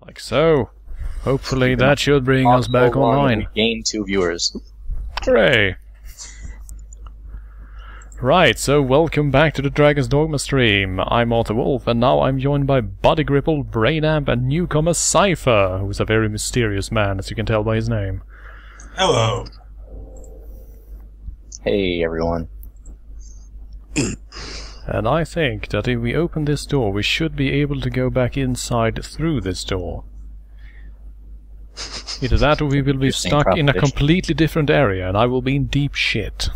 Like so. Hopefully that should bring us back online. We gain 2 viewers. Hooray! Right, so welcome back to the Dragon's Dogma stream. I'm Arthur Wolf, and now I'm joined by Buddy Gripple, Brainamp, and newcomer Cypher, who's a very mysterious man, as you can tell by his name. Hello. Hey, everyone. And I think that if we open this door, we should be able to go back inside through this door. Either that or we will be stuck in a completely different area, and I will be in deep shit.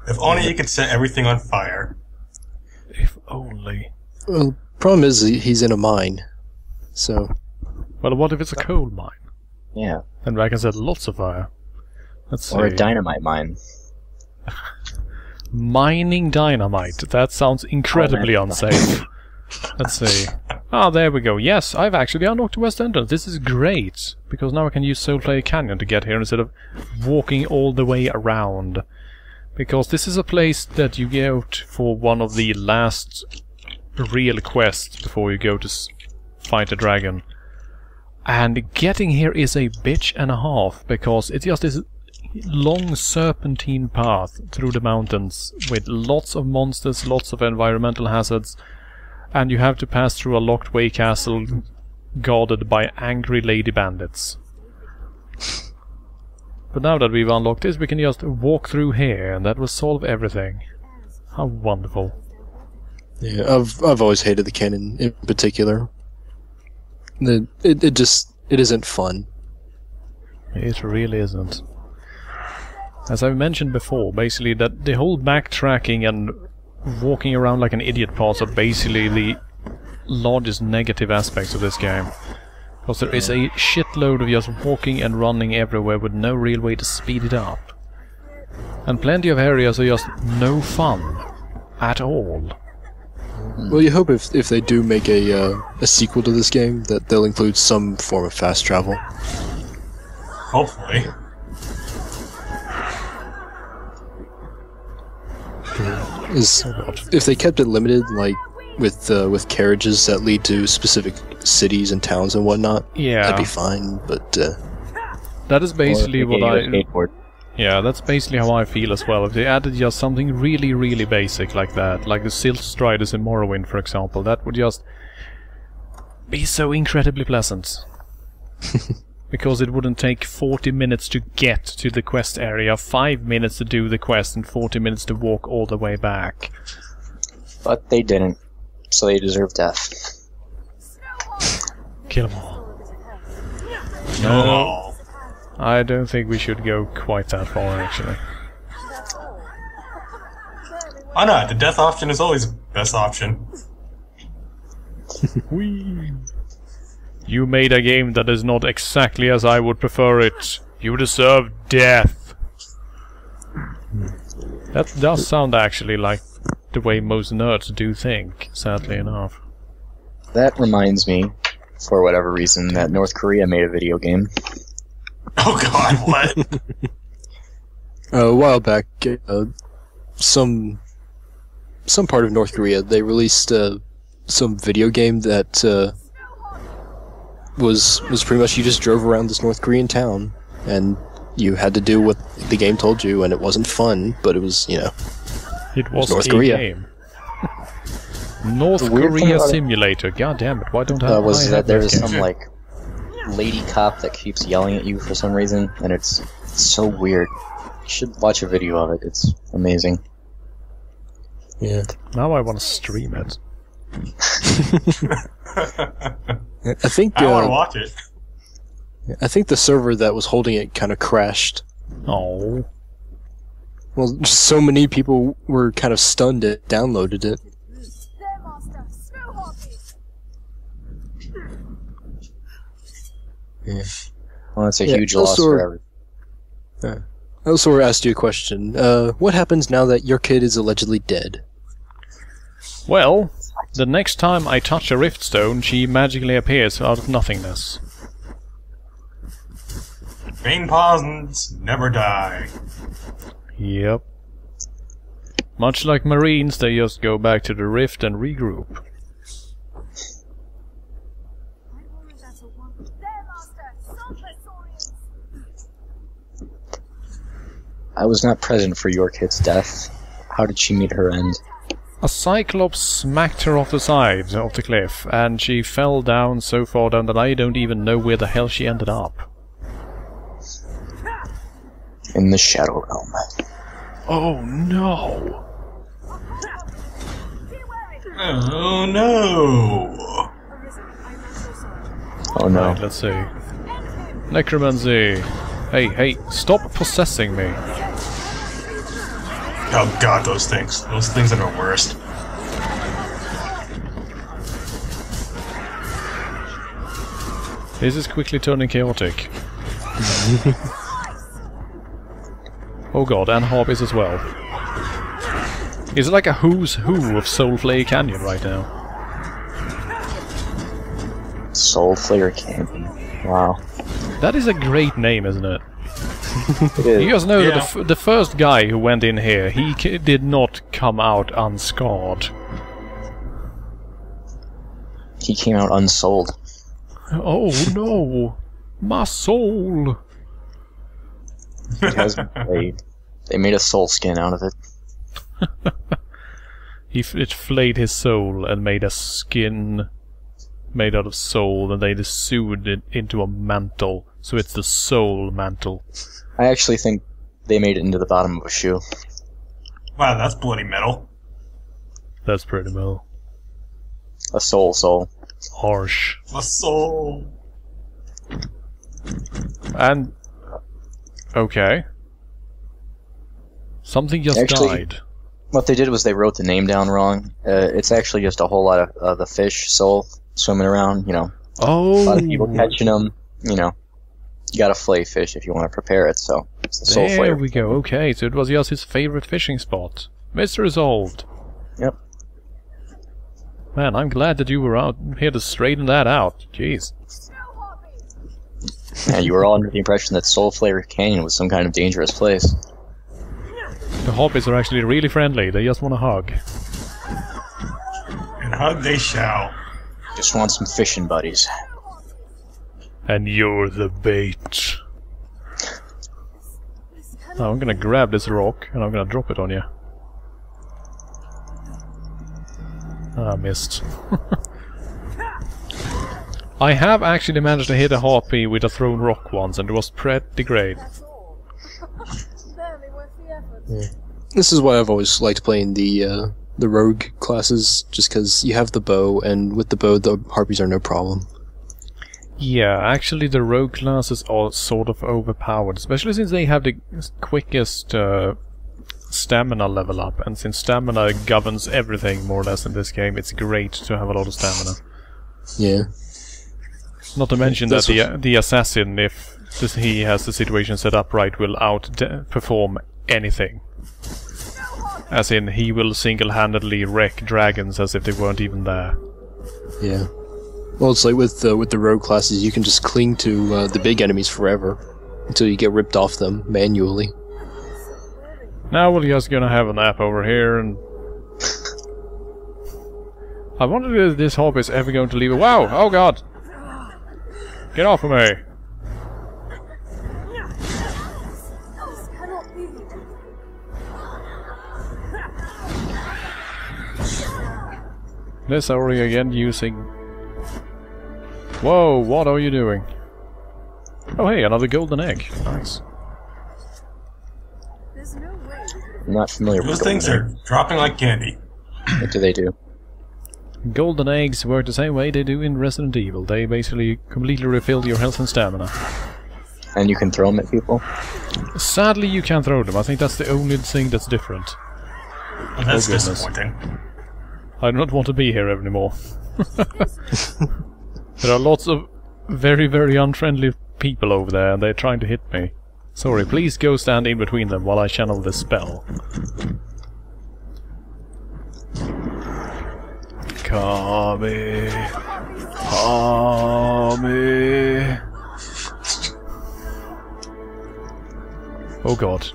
If only you could set everything on fire. If only. Well, problem is he's in a mine, so... Well, what if it's a coal mine? Yeah. Then I can set lots of fire. Let's see. Or a dynamite mine. Mining dynamite. That sounds incredibly unsafe. Let's see. Ah, there we go. Yes, I've actually unlocked the west entrance. This is great, because now I can use Soul Player Canyon to get here instead of walking all the way around. Because this is a place that you go to for one of the last real quests before you go to fight a dragon. And getting here is a bitch and a half, because it's just this long serpentine path through the mountains with lots of monsters, lots of environmental hazards, and you have to pass through a locked way castle guarded by angry lady bandits. But now that we've unlocked this, we can just walk through here, and that will solve everything. How wonderful. Yeah, I've always hated the cannon in particular. It isn't fun. It really isn't. As I mentioned before, basically that the whole backtracking and walking around like an idiot parts are basically the largest negative aspects of this game. Because there is a shitload of just walking and running everywhere with no real way to speed it up. And plenty of areas are just no fun at all. Well, you hope if they do make a sequel to this game that they'll include some form of fast travel. Hopefully. If they kept it limited, like with carriages that lead to specific cities and towns and whatnot, yeah, that'd be fine. But that is basically what skateboard. Yeah, that's basically how I feel as well. If they added just something really, really basic like that, like the Silt Striders in Morrowind, for example, that would just be so incredibly pleasant. Because it wouldn't take 40 minutes to get to the quest area, 5 minutes to do the quest, and 40 minutes to walk all the way back. But they didn't, so they deserve death. Kill them all. No. I don't think we should go quite that far, actually. Why not? The death option is always the best option. Whee! You made a game that is not exactly as I would prefer it. You deserve death. That does sound actually like the way most nerds do think, sadly enough. That reminds me, for whatever reason, that North Korea made a video game. Oh god, what? a while back, some part of North Korea, they released some video game that was pretty much you just drove around this North Korean town and you had to do what the game told you, and it wasn't fun, but it was, you know, it was North a Korea. Game. North Korea Simulator. God damn it! Why don't I? Was that there was some like lady cop that keeps yelling at you for some reason, and it's so weird. You should watch a video of it. It's amazing. Yeah. Now I want to stream it. I think I want to watch it. I think the server that was holding it kind of crashed. Oh. Well, just so many people were kind of stunned it downloaded it. Yeah. Well, that's a huge loss for everyone. I also asked you a question. What happens now that your kid is allegedly dead? Well, the next time I touch a rift stone, she magically appears out of nothingness. Green pawns never die. Yep. Much like Marines, they just go back to the rift and regroup. I was not present for your kid's death. How did she meet her end? A cyclops smacked her off the side of the cliff, and she fell down so far down that I don't even know where the hell she ended up. In the Shadow Realm. Oh no! Oh no! Oh no. Right, let's see. Necromancy! Hey, stop possessing me! Oh god, those things. Those things are the worst. This is quickly turning chaotic. Oh god, and harpies as well. It's like a who's who of Soulflare Canyon right now. Soulflare Canyon. Wow. That is a great name, isn't it? It is. You guys know that the first guy who went in here, he did not come out unscarred. He came out unsold. Oh no! My soul! It has been played. They made a soul skin out of it. It flayed his soul and made a skin made out of soul, and they just sewed it into a mantle, so it's the soul mantle. I actually think they made it into the bottom of a shoe. Wow, that's bloody metal. That's pretty well A soul. harsh. A soul. And okay, something just Actually, died. What they did was they wrote the name down wrong. It's actually just a whole lot of the fish soul swimming around, you know. Oh, A lot of people catching them, you know. You gotta flay fish if you want to prepare it, so it's the soul there flavor. we go. Okay, so it was just his favorite fishing spot. Mystery solved. Yep. Man, I'm glad that you were out here to straighten that out. Jeez. Yeah, you were all under the impression that Soulflare Canyon was some kind of dangerous place. The hobbits are actually really friendly. They just want a hug. And hug they shall. Just want some fishing buddies. And you're the bait. Now I'm gonna grab this rock and I'm gonna drop it on you. Ah, missed. I have actually managed to hit a harpy with a thrown rock once, and it was pretty great. This is why I've always liked playing the rogue classes, just because you have the bow, and with the bow the harpies are no problem. Yeah, actually the rogue classes are sort of overpowered, especially since they have the quickest stamina level up, and since stamina governs everything more or less in this game, it's great to have a lot of stamina. Yeah. Not to mention that the assassin, if he has the situation set up right, will outperform anything. As in, he will single-handedly wreck dragons as if they weren't even there. Yeah. Well, it's like with the rogue classes, you can just cling to the big enemies forever until you get ripped off them manually. Now we're just gonna have a nap over here, and I wonder if this hob is ever going to leave. Wow! Oh god! Get off of me! This area again using... Whoa, what are you doing? Oh hey, another golden egg. Nice. I'm not familiar with Those things are dropping like candy. What do they do? Golden eggs work the same way they do in Resident Evil. They basically completely refill your health and stamina. And you can throw them at people? Sadly, you can't throw them. I think that's the only thing that's different. Well, that's goodness. disappointing. I do not want to be here anymore. There are lots of very, very unfriendly people over there, and they're trying to hit me. Sorry, please go stand in between them while I channel this spell. Kami. Kami. Oh god.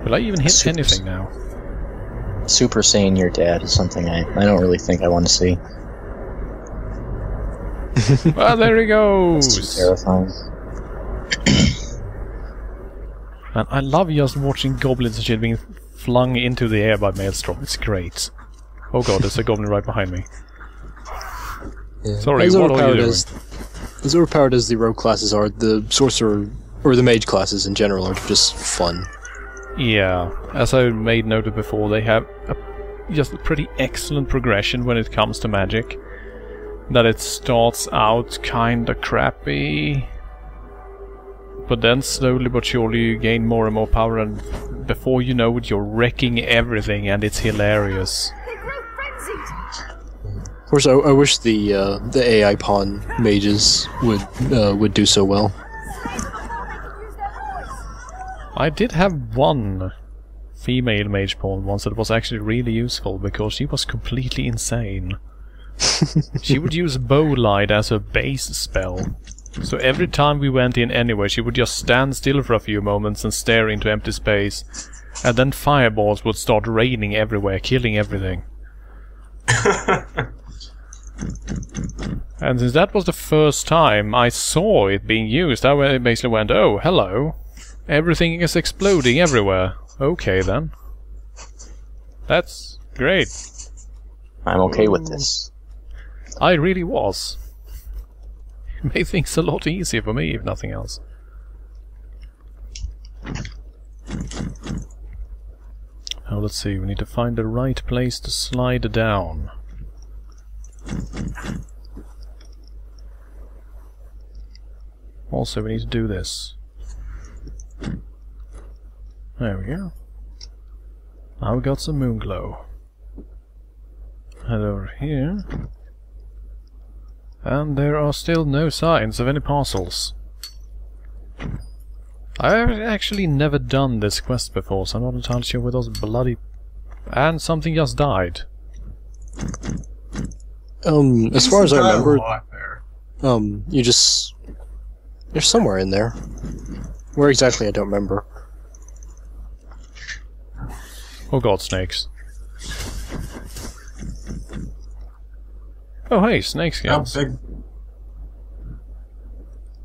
Will I even hit anything now? Super Saiyan your dad is something I don't really think I want to see. Well, there he It's too goes! terrifying. And I love just watching goblins and shit being flung into the air by Maelstrom. It's great. Oh god, there's a goblin right behind me. Yeah. Sorry, as what are you overpowered doing? as overpowered as the rogue classes are, the sorcerer or the mage classes in general are just fun. Yeah, as I made noted before, they have just a pretty excellent progression when it comes to magic. That it starts out kinda crappy, but then slowly but surely you gain more and more power, and before you know it you're wrecking everything, and it's hilarious. Of course, I wish the AI pawn mages would do so well. I did have one female mage pawn once that was actually really useful, because she was completely insane. She would use Bowlight as a base spell. So every time we went in anywhere, she would just stand still for a few moments and stare into empty space. And then fireballs would start raining everywhere, killing everything. And since that was the first time I saw it being used, I basically went, oh, hello. Everything is exploding everywhere. Okay then. That's great. I'm okay with this. I really was. It made things a lot easier for me, if nothing else. Now let's see, we need to find the right place to slide down. Also, we need to do this. There we go. Now we got some moon glow. Head over here. And there are still no signs of any parcels. I've actually never done this quest before, so I'm not entirely sure where those bloody... And something just died. As far as I remember, A lot there. you just... You're somewhere in there. Where exactly, I don't remember. Oh god, snakes. Oh hey, snake How skills. big?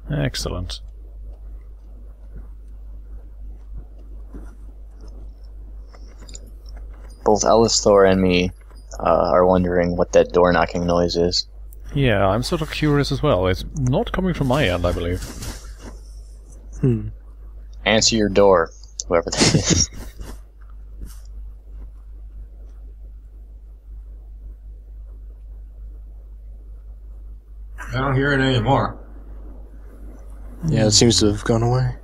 Excellent. Both Alistor and me are wondering what that door knocking noise is. Yeah, I'm sort of curious as well. It's not coming from my end, I believe. Answer your door, whoever that is. I don't hear it anymore. Yeah, it seems to have gone away.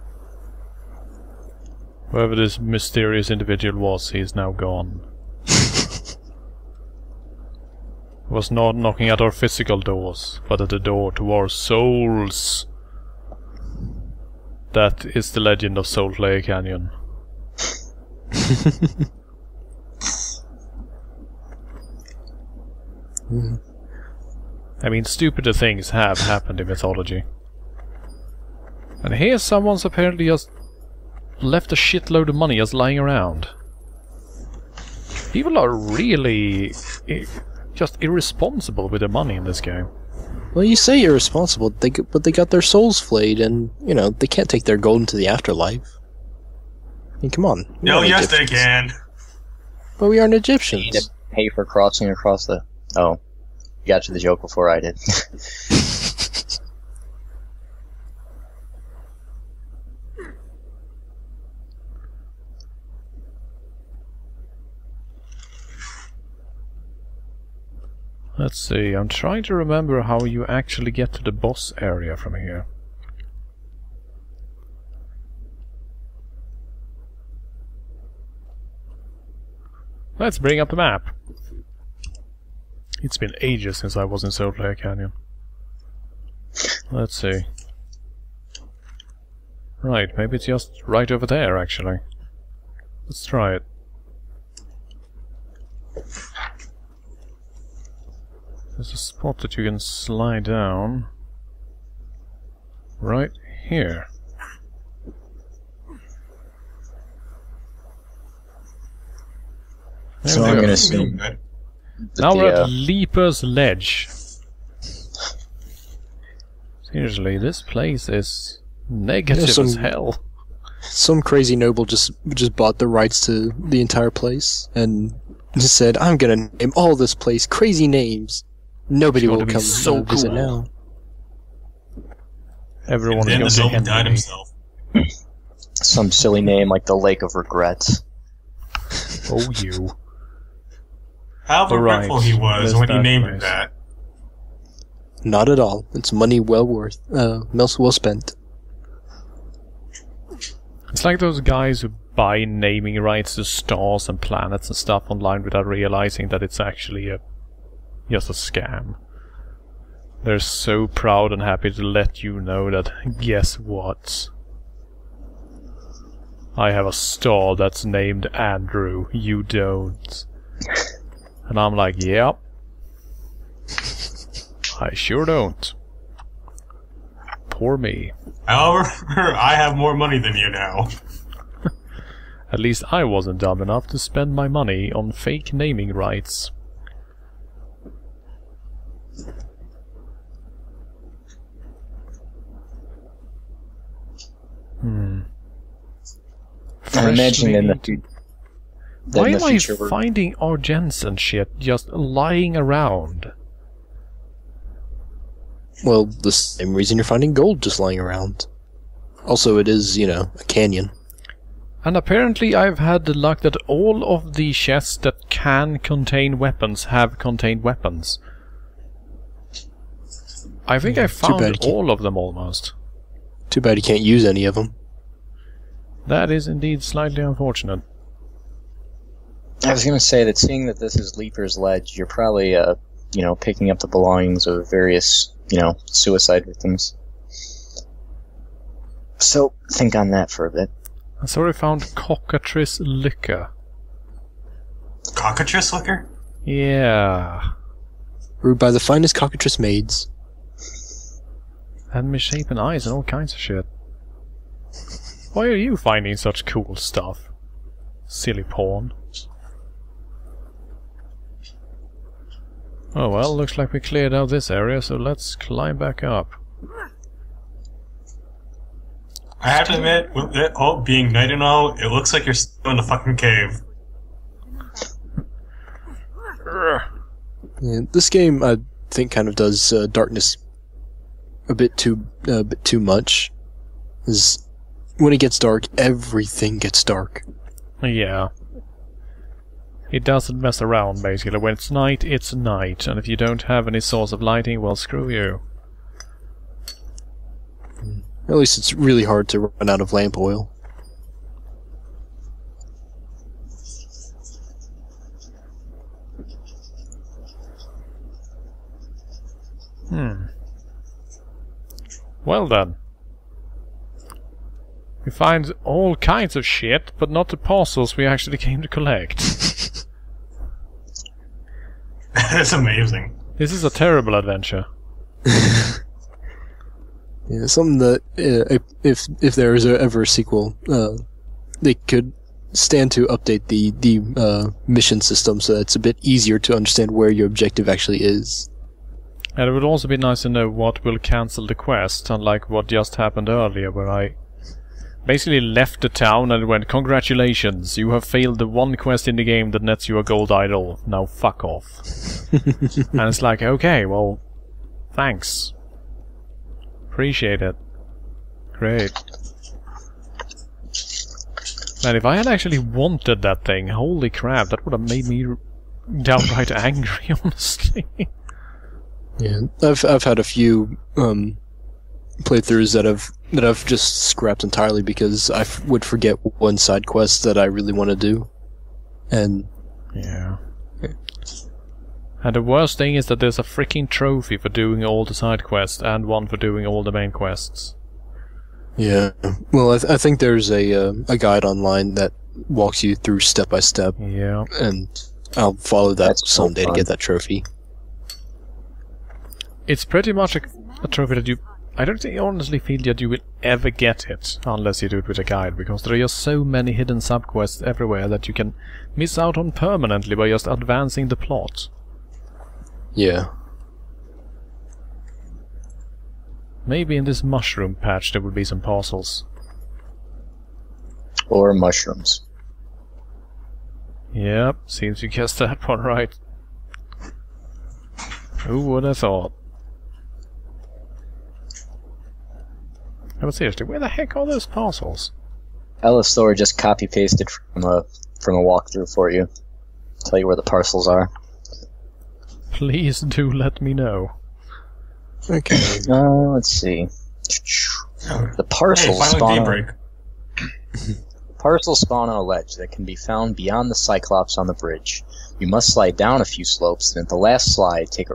Whoever this mysterious individual was, he is now gone. Was not knocking at our physical doors, but at the door to our souls. That is the legend of Soul Player Canyon. I mean, stupider things have happened in mythology. And here someone's apparently just left a shitload of money just lying around. People are really just irresponsible with their money in this game. Well, you say irresponsible, but they got their souls flayed, and, you know, they can't take their gold into the afterlife. I mean, come on. We No, aren't yes, they Egyptians. can. But we aren't You need to Egyptians. pay for crossing across the... Oh. You got to the joke before I did. Let's see, I'm trying to remember how you actually get to the boss area from here. Let's bring up the map. It's been ages since I was in Soul Player Canyon. Let's see. Right, maybe it's just right over there, actually. Let's try it. There's a spot that you can slide down. Right here. So I'm gonna assume Good. Now we're at Leaper's Ledge. Seriously, this place is negative as hell. Some crazy noble just bought the rights to the entire place and just said, "I'm gonna name all this place crazy names. Nobody will come so visit cool. now." Everyone Then the is going noble to died envy me. himself. some silly name like the Lake of Regrets. Oh, you. How regretful Alright, he was there's when he that named place. it that. Not at all. It's money well spent. It's like those guys who buy naming rights to stars and planets and stuff online without realizing that it's actually just a scam. They're so proud and happy to let you know that, guess what? I have a star that's named Andrew, you don't. And I'm like, yep. I sure don't. Poor me. However, I have more money than you now. At least I wasn't dumb enough to spend my money on fake naming rights. I imagine in Why am I future we're- finding Argents and shit just lying around? Well, the same reason you're finding gold just lying around. Also, it is, a canyon. And apparently I've had the luck that all of the chests that can contain weapons have contained weapons. I think I bad found you can't- all of them almost. Too bad you can't use any of them. That is indeed slightly unfortunate. I was gonna say that seeing that this is Leaper's Ledge, you're probably, picking up the belongings of various, suicide victims. So, think on that for a bit. I saw I found cockatrice liquor. Cockatrice liquor? Yeah. Brewed by the finest cockatrice maids. And misshapen eyes and all kinds of shit. Why are you finding such cool stuff? Silly pawn. Oh well, looks like we cleared out this area, so let's climb back up. I have to admit, with it all being night and all, it looks like you're still in the fucking cave. Yeah, this game, I think, kind of does darkness a bit too much. Is when it gets dark, everything gets dark. Yeah. It doesn't mess around, basically. When it's night, and if you don't have any source of lighting, well, screw you. At least it's really hard to run out of lamp oil. Well then. We find all kinds of shit, but not the parcels we actually came to collect. That's amazing. This is a terrible adventure. Yeah, something that if there is ever a sequel, they could stand to update the mission system so that it's a bit easier to understand where your objective actually is. And it would also be nice to know what will cancel the quest, unlike what just happened earlier, where I basically left the town and went, "Congratulations, you have failed the one quest in the game that nets you a gold idol. Now fuck off." And it's like, okay, well, thanks. Appreciate it. Great. Man, if I had actually wanted that thing, holy crap, that would have made me downright angry, honestly. Yeah, I've had a few playthroughs that I've just scrapped entirely because I would forget one side quest that I really want to do, and Yeah. And the worst thing is that there's a freaking trophy for doing all the side quests and one for doing all the main quests. yeah. Well, I think there's a guide online that walks you through step by step, Yeah. and I'll follow that That's so someday to fun. get that trophy. It's pretty much a trophy that you I don't honestly feel that you will ever get it unless you do it with a guide, because there are just so many hidden subquests everywhere that you can miss out on permanently by just advancing the plot. Yeah. Maybe in this mushroom patch there will be some parcels. Or mushrooms. Yep, seems you guessed that one right. Who would have thought? But seriously, where the heck are those parcels? Thor just copy-pasted from a walkthrough for you. Tell you where the parcels are. Please do let me know. Okay. Let's see. The parcels spawn. Parcels spawn on a ledge that can be found beyond the Cyclops on the bridge. You must slide down a few slopes, and at the last slide, take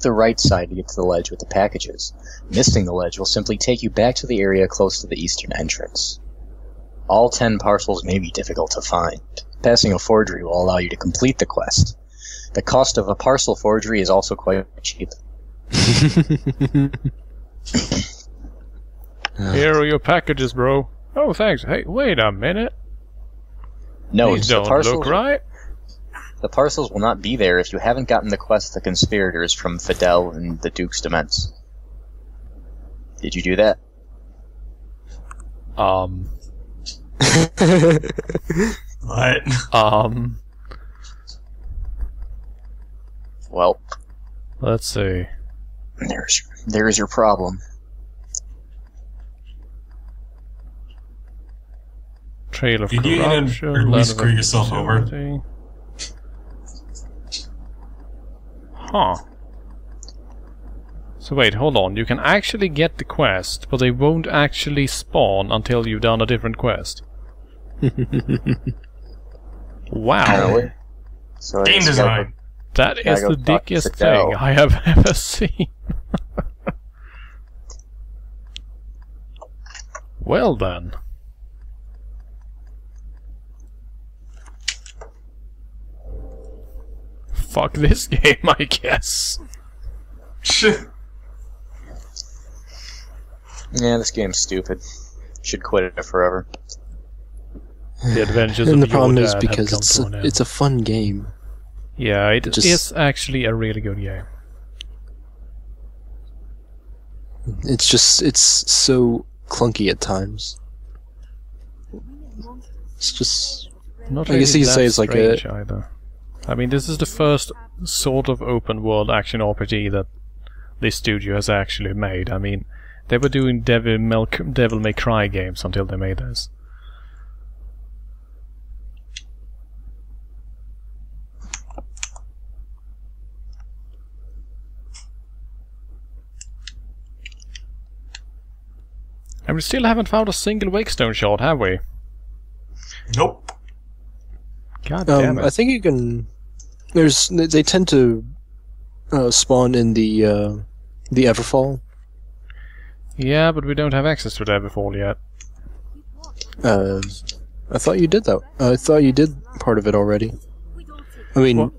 the right side to get to the ledge with the packages. Missing the ledge will simply take you back to the area close to the eastern entrance. All 10 parcels may be difficult to find. Passing a forgery will allow you to complete the quest. The cost of a parcel forgery is also quite cheap. Here are your packages, bro. Oh, thanks. Hey, wait a minute. No, These don't look right. The parcels will not be there if you haven't gotten the quest The Conspirators from Fidel and the Duke's Dements. Did you do that? What? Well, let's see. There's your problem. Trail of Did you corruption. really screw yourself over? Huh. So wait, hold on. You can actually get the quest, but they won't actually spawn until you've done a different quest. Wow. So Game design. That is go the talk to dickiest Fidel. thing I have ever seen. Well then. Fuck this game, I guess. Yeah, this game's stupid. Should quit it forever. The adventures And of the problem your is dad because have come to an end. it's a fun game. Yeah, it just- is actually a really good game. It's so clunky at times. It's just Not I guess really you could say that it's like strange either. I mean, this is the first sort of open world action RPG that this studio has actually made. I mean, they were doing Devil May Cry games until they made this. And we still haven't found a single Wakestone shard, have we? Nope. God damn it. I think you can. They tend to spawn in the Everfall. Yeah, but we don't have access to the Everfall yet. I thought you did that. I thought you did part of it already. I mean,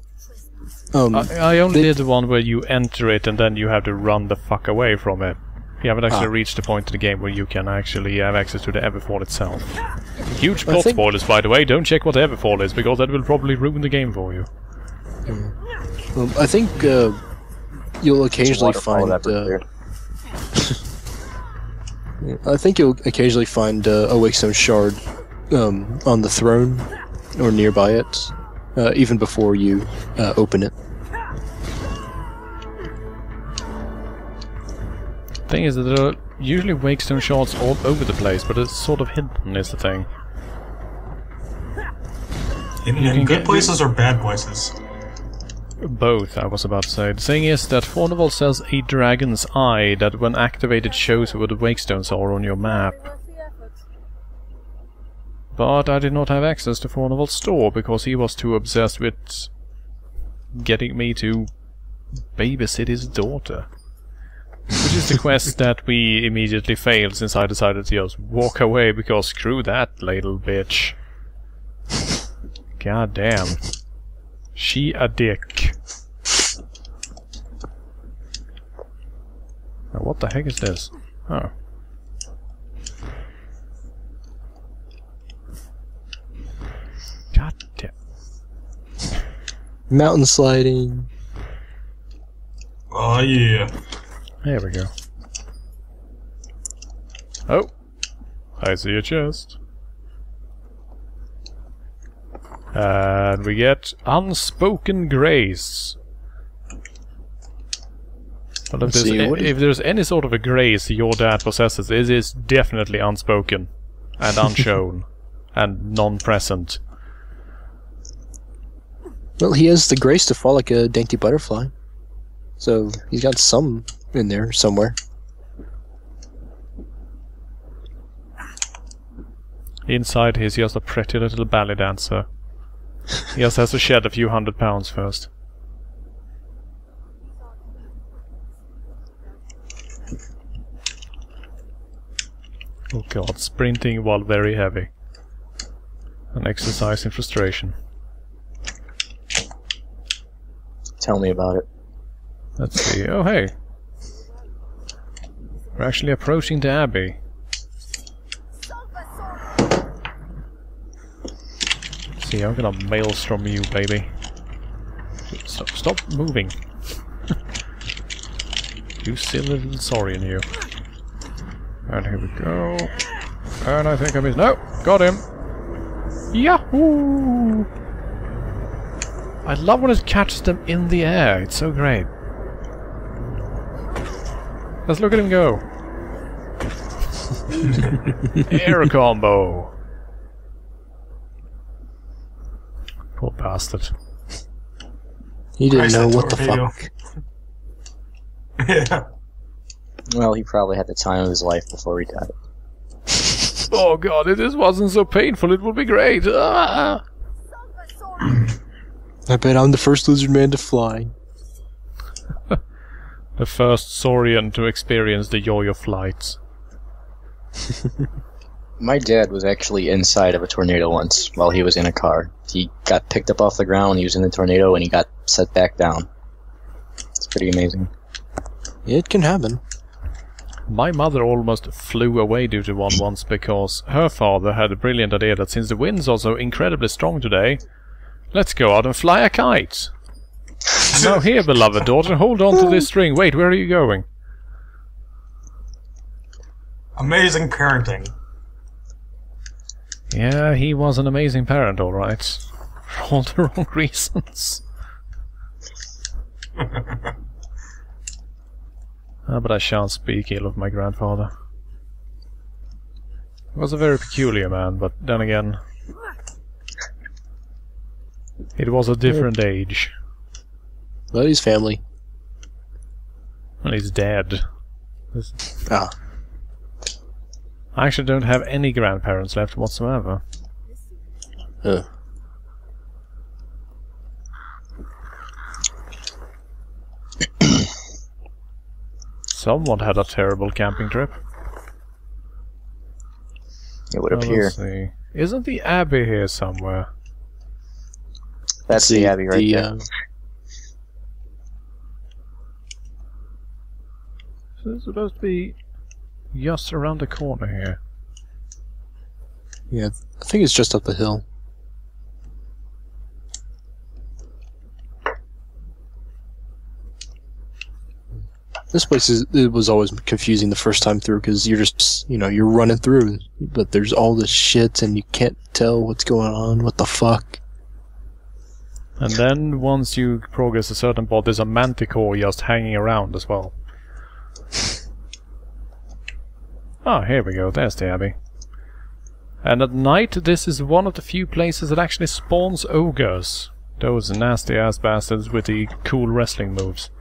I only did the one where you enter it and then you have to run the fuck away from it. You haven't actually reached the point in the game where you can actually have access to the Everfall itself. Huge plot spoilers, by the way. Don't check what the Everfall is, because that will probably ruin the game for you. I think you'll occasionally find. I think you'll occasionally find a Wakestone shard on the throne or nearby it, even before you open it. Thing is that there are usually Wakestone shards all over the place, but it's sort of hidden is the thing. In good places or bad places? Both, I was about to say. The thing is that Fornival sells a dragon's eye that when activated shows where the Wakestones are on your map. But I did not have access to Fornival's store because he was too obsessed with getting me to babysit his daughter. Which is the quest that we immediately failed since I decided to just walk away because screw that little bitch. God damn. She a dick. Now what the heck is this? Oh. God damn. Mountain sliding. Oh yeah. There we go. Oh. I see a chest. And we get Unspoken Grace. But if there's any sort of a grace your dad possesses, it is definitely unspoken and unshown and non-present. Well, he has the grace to fall like a dainty butterfly. So he's got some in there somewhere. Inside he's just a pretty little ballet dancer. He just has to shed a few £100 first. Oh god, sprinting while very heavy. An exercise in frustration. Tell me about it. Let's see. Oh hey! We're actually approaching the Abbey. See, I'm gonna maelstrom you, baby. Stop moving. You silly little saurian, you. And here we go. And I think I missed. No! Got him! Yahoo! I love when it catches them in the air. It's so great. Let's look at him go. Air combo. Poor bastard. He didn't know what the torpedo. fuck. Yeah. Well, he probably had the time of his life before he died. Oh god, if this wasn't so painful, it would be great. Ah! I bet I'm the first lizard man to fly. The first saurian to experience the yo-yo flights. My dad was actually inside of a tornado once while he was in a car. He got picked up off the ground, he was in the tornado, and he got set back down. It's pretty amazing. It can happen. My mother almost flew away due to one once because her father had a brilliant idea that since the winds are so incredibly strong today, let's go out and fly a kite. Now here, beloved daughter, hold on to this string. Wait, where are you going? Amazing parenting. Yeah, he was an amazing parent, alright. For all the wrong reasons. But I shan't speak ill of my grandfather. He was a very peculiar man, but then again... It was a different age. But he's family. And he's dead. Ah. I actually don't have any grandparents left whatsoever. Someone had a terrible camping trip. It would appear. Let's see. Isn't the Abbey here somewhere? That's the Abbey right there. So it's supposed to be just around the corner here. Yeah, I think it's just up the hill. This place it was always confusing the first time through because you're just, you're running through, but there's all this shit and you can't tell what's going on, what the fuck. And then once you progress a certain part, there's a manticore just hanging around as well. Ah, here we go, there's the Abbey. And at night, this is one of the few places that actually spawns ogres. Those nasty ass bastards with the cool wrestling moves.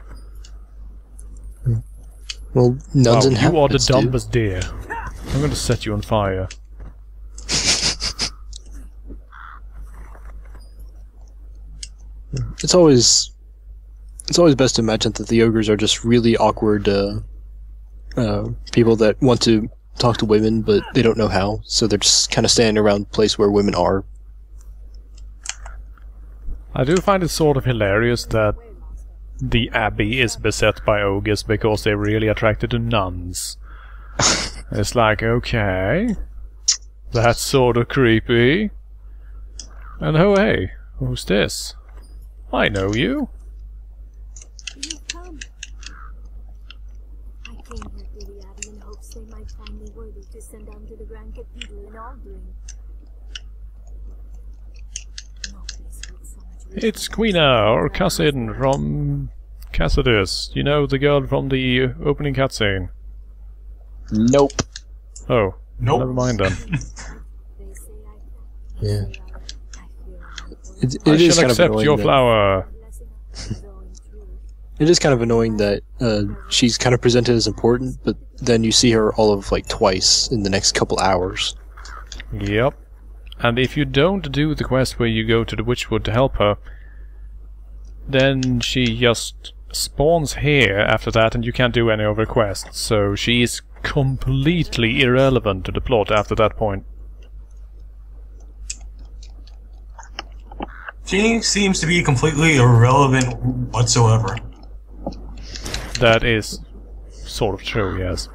Well, nuns and you are the half-wits do. dumbest deer. I'm going to set you on fire. It's always best to imagine that the ogres are just really awkward people that want to talk to women, but they don't know how, so they're just kind of standing around the place where women are. I do find it sort of hilarious that the Abbey is beset by ogres because they're really attracted to nuns. It's like, okay, that's sort of creepy. And oh hey, who's this? I know you. You've come. I came here to the Abbey in hopes they might find me worthy to send down to the Grand Cathedral in Aldrin. No place holds so much wisdom. It's Quina, or cousin from Cassidus. You know, the girl from the opening cutscene. Nope. Oh, Nope. never mind then. They say I Yeah. I feel It I is shall kind of accept annoying your that- flower. It is kind of annoying that she's kind of presented as important, but then you see her all of like twice in the next couple hours. Yep. And if you don't do the quest where you go to the Witchwood to help her, then she just spawns here after that and you can't do any of her quests. So she is completely irrelevant to the plot after that point. She seems to be completely irrelevant whatsoever. That is sort of true, yes.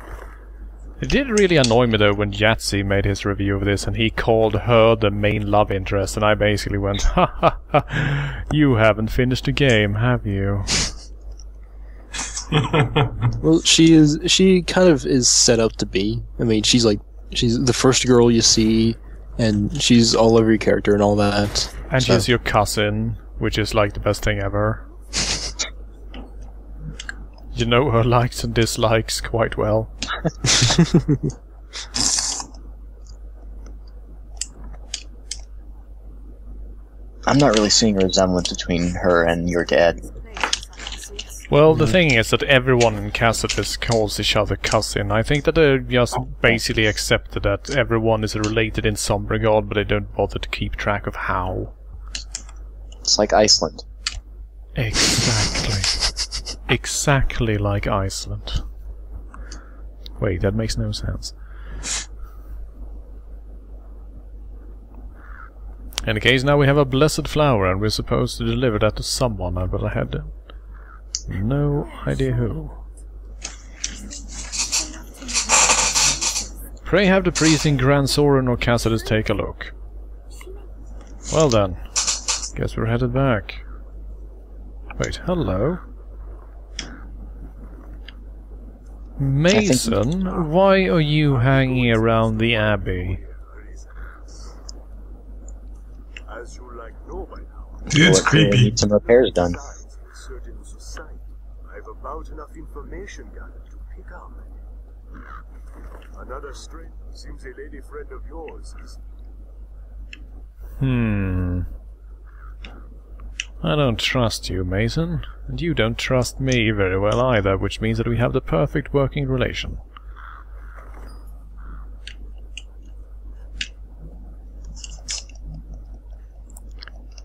It did really annoy me though when Yahtzee made his review of this and he called her the main love interest and I basically went, ha ha ha, you haven't finished the game, have you? Well, she kind of is set up to be. I mean, she's the first girl you see, and she's all over your character and all that. And So- she's your cousin, which is like the best thing ever. You know her likes and dislikes quite well. I'm not really seeing a resemblance between her and your dad. Well, the thing is that everyone in Cassidus calls each other cousin. I think that they just basically accepted that everyone is related in some regard, but they don't bother to keep track of how. It's like Iceland. Exactly. Exactly like Iceland. Wait, that makes no sense. In any case, now we have a blessed flower, and we're supposed to deliver that to someone, but I had no idea who. Pray have the priest in Grand Soren or Cassidus take a look. Well then, guess we're headed back. Wait, hello? Mason, why are you hanging around the Abbey? As you like know by now, Dude's Well, we creepy. need some repairs done. besides a certain society, I've about enough information gathered to pick up. Another stranger seems a lady friend of yours is I don't trust you, Mason. And you don't trust me very well either, which means that we have the perfect working relation.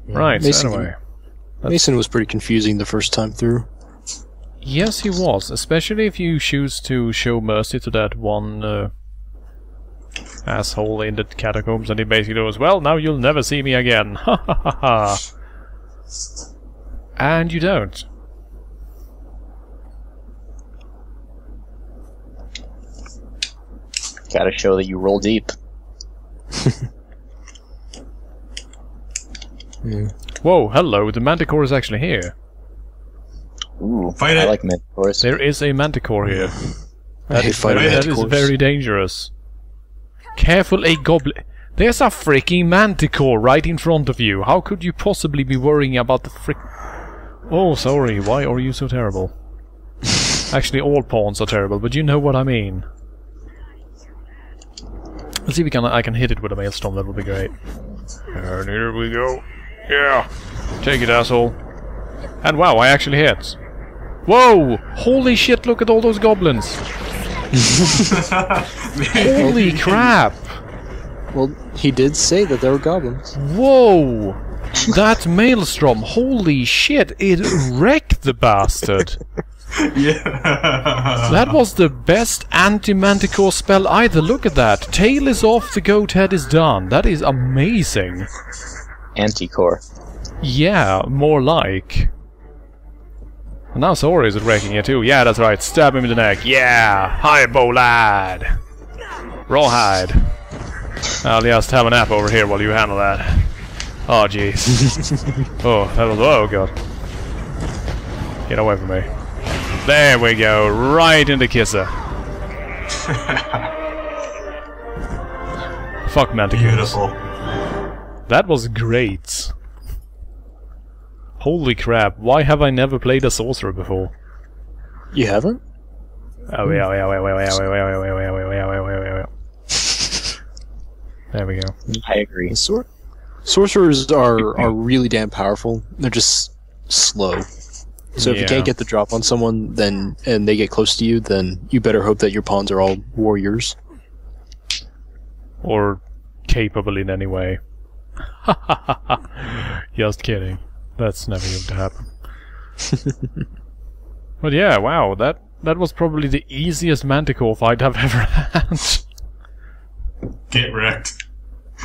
Right, Mason- anyway. Mason was pretty confusing the first time through. Yes, he was, especially if you choose to show mercy to that one asshole in the catacombs, and he basically goes, well, now you'll never see me again. Ha ha ha ha. And you don't. Gotta show that you roll deep. Whoa, hello, the Manticore is actually here. Ooh, Fight I it. like Manticores. There is a Manticore here. I hate fighting That That is manticores. very dangerous. Careful, a goblin. There's a freaking Manticore right in front of you. How could you possibly be worrying about the frick... Oh, sorry, why are you so terrible? Actually, all pawns are terrible, but you know what I mean. Let's see if I can hit it with a Maelstrom, that would be great. And here we go. Yeah! Take it, asshole. And wow, I actually hit. Whoa! Holy shit, look at all those goblins! Holy crap! Well, he did say that there were goblins. Whoa! That Maelstrom, holy shit, it wrecked the bastard! Yeah. That was the best anti-manticore spell either, look at that! Tail is off, the goat head is done, that is amazing! Anticore. Yeah, more like. And now Sora is wrecking it too. Yeah, that's right. Stab him in the neck. Yeah! Hi, bow lad! Rawhide. I'll just have a nap over here while you handle that. Oh, jeez. Oh, that was... Oh, God. Get away from me. There we go. Right in the kisser. Fuck Manticores. Beautiful. That was great. Holy crap. Why have I never played a sorcerer before? You haven't? Oh, yeah, wait. There we go. I agree. Sorcerers are really damn powerful. They're just slow. So if you can't get the drop on someone, then and they get close to you, then you better hope that your pawns are all warriors. Or capable in any way. Just kidding. That's never going to happen. But yeah, wow, that was probably the easiest Manticore fight I've ever had. Get wrecked.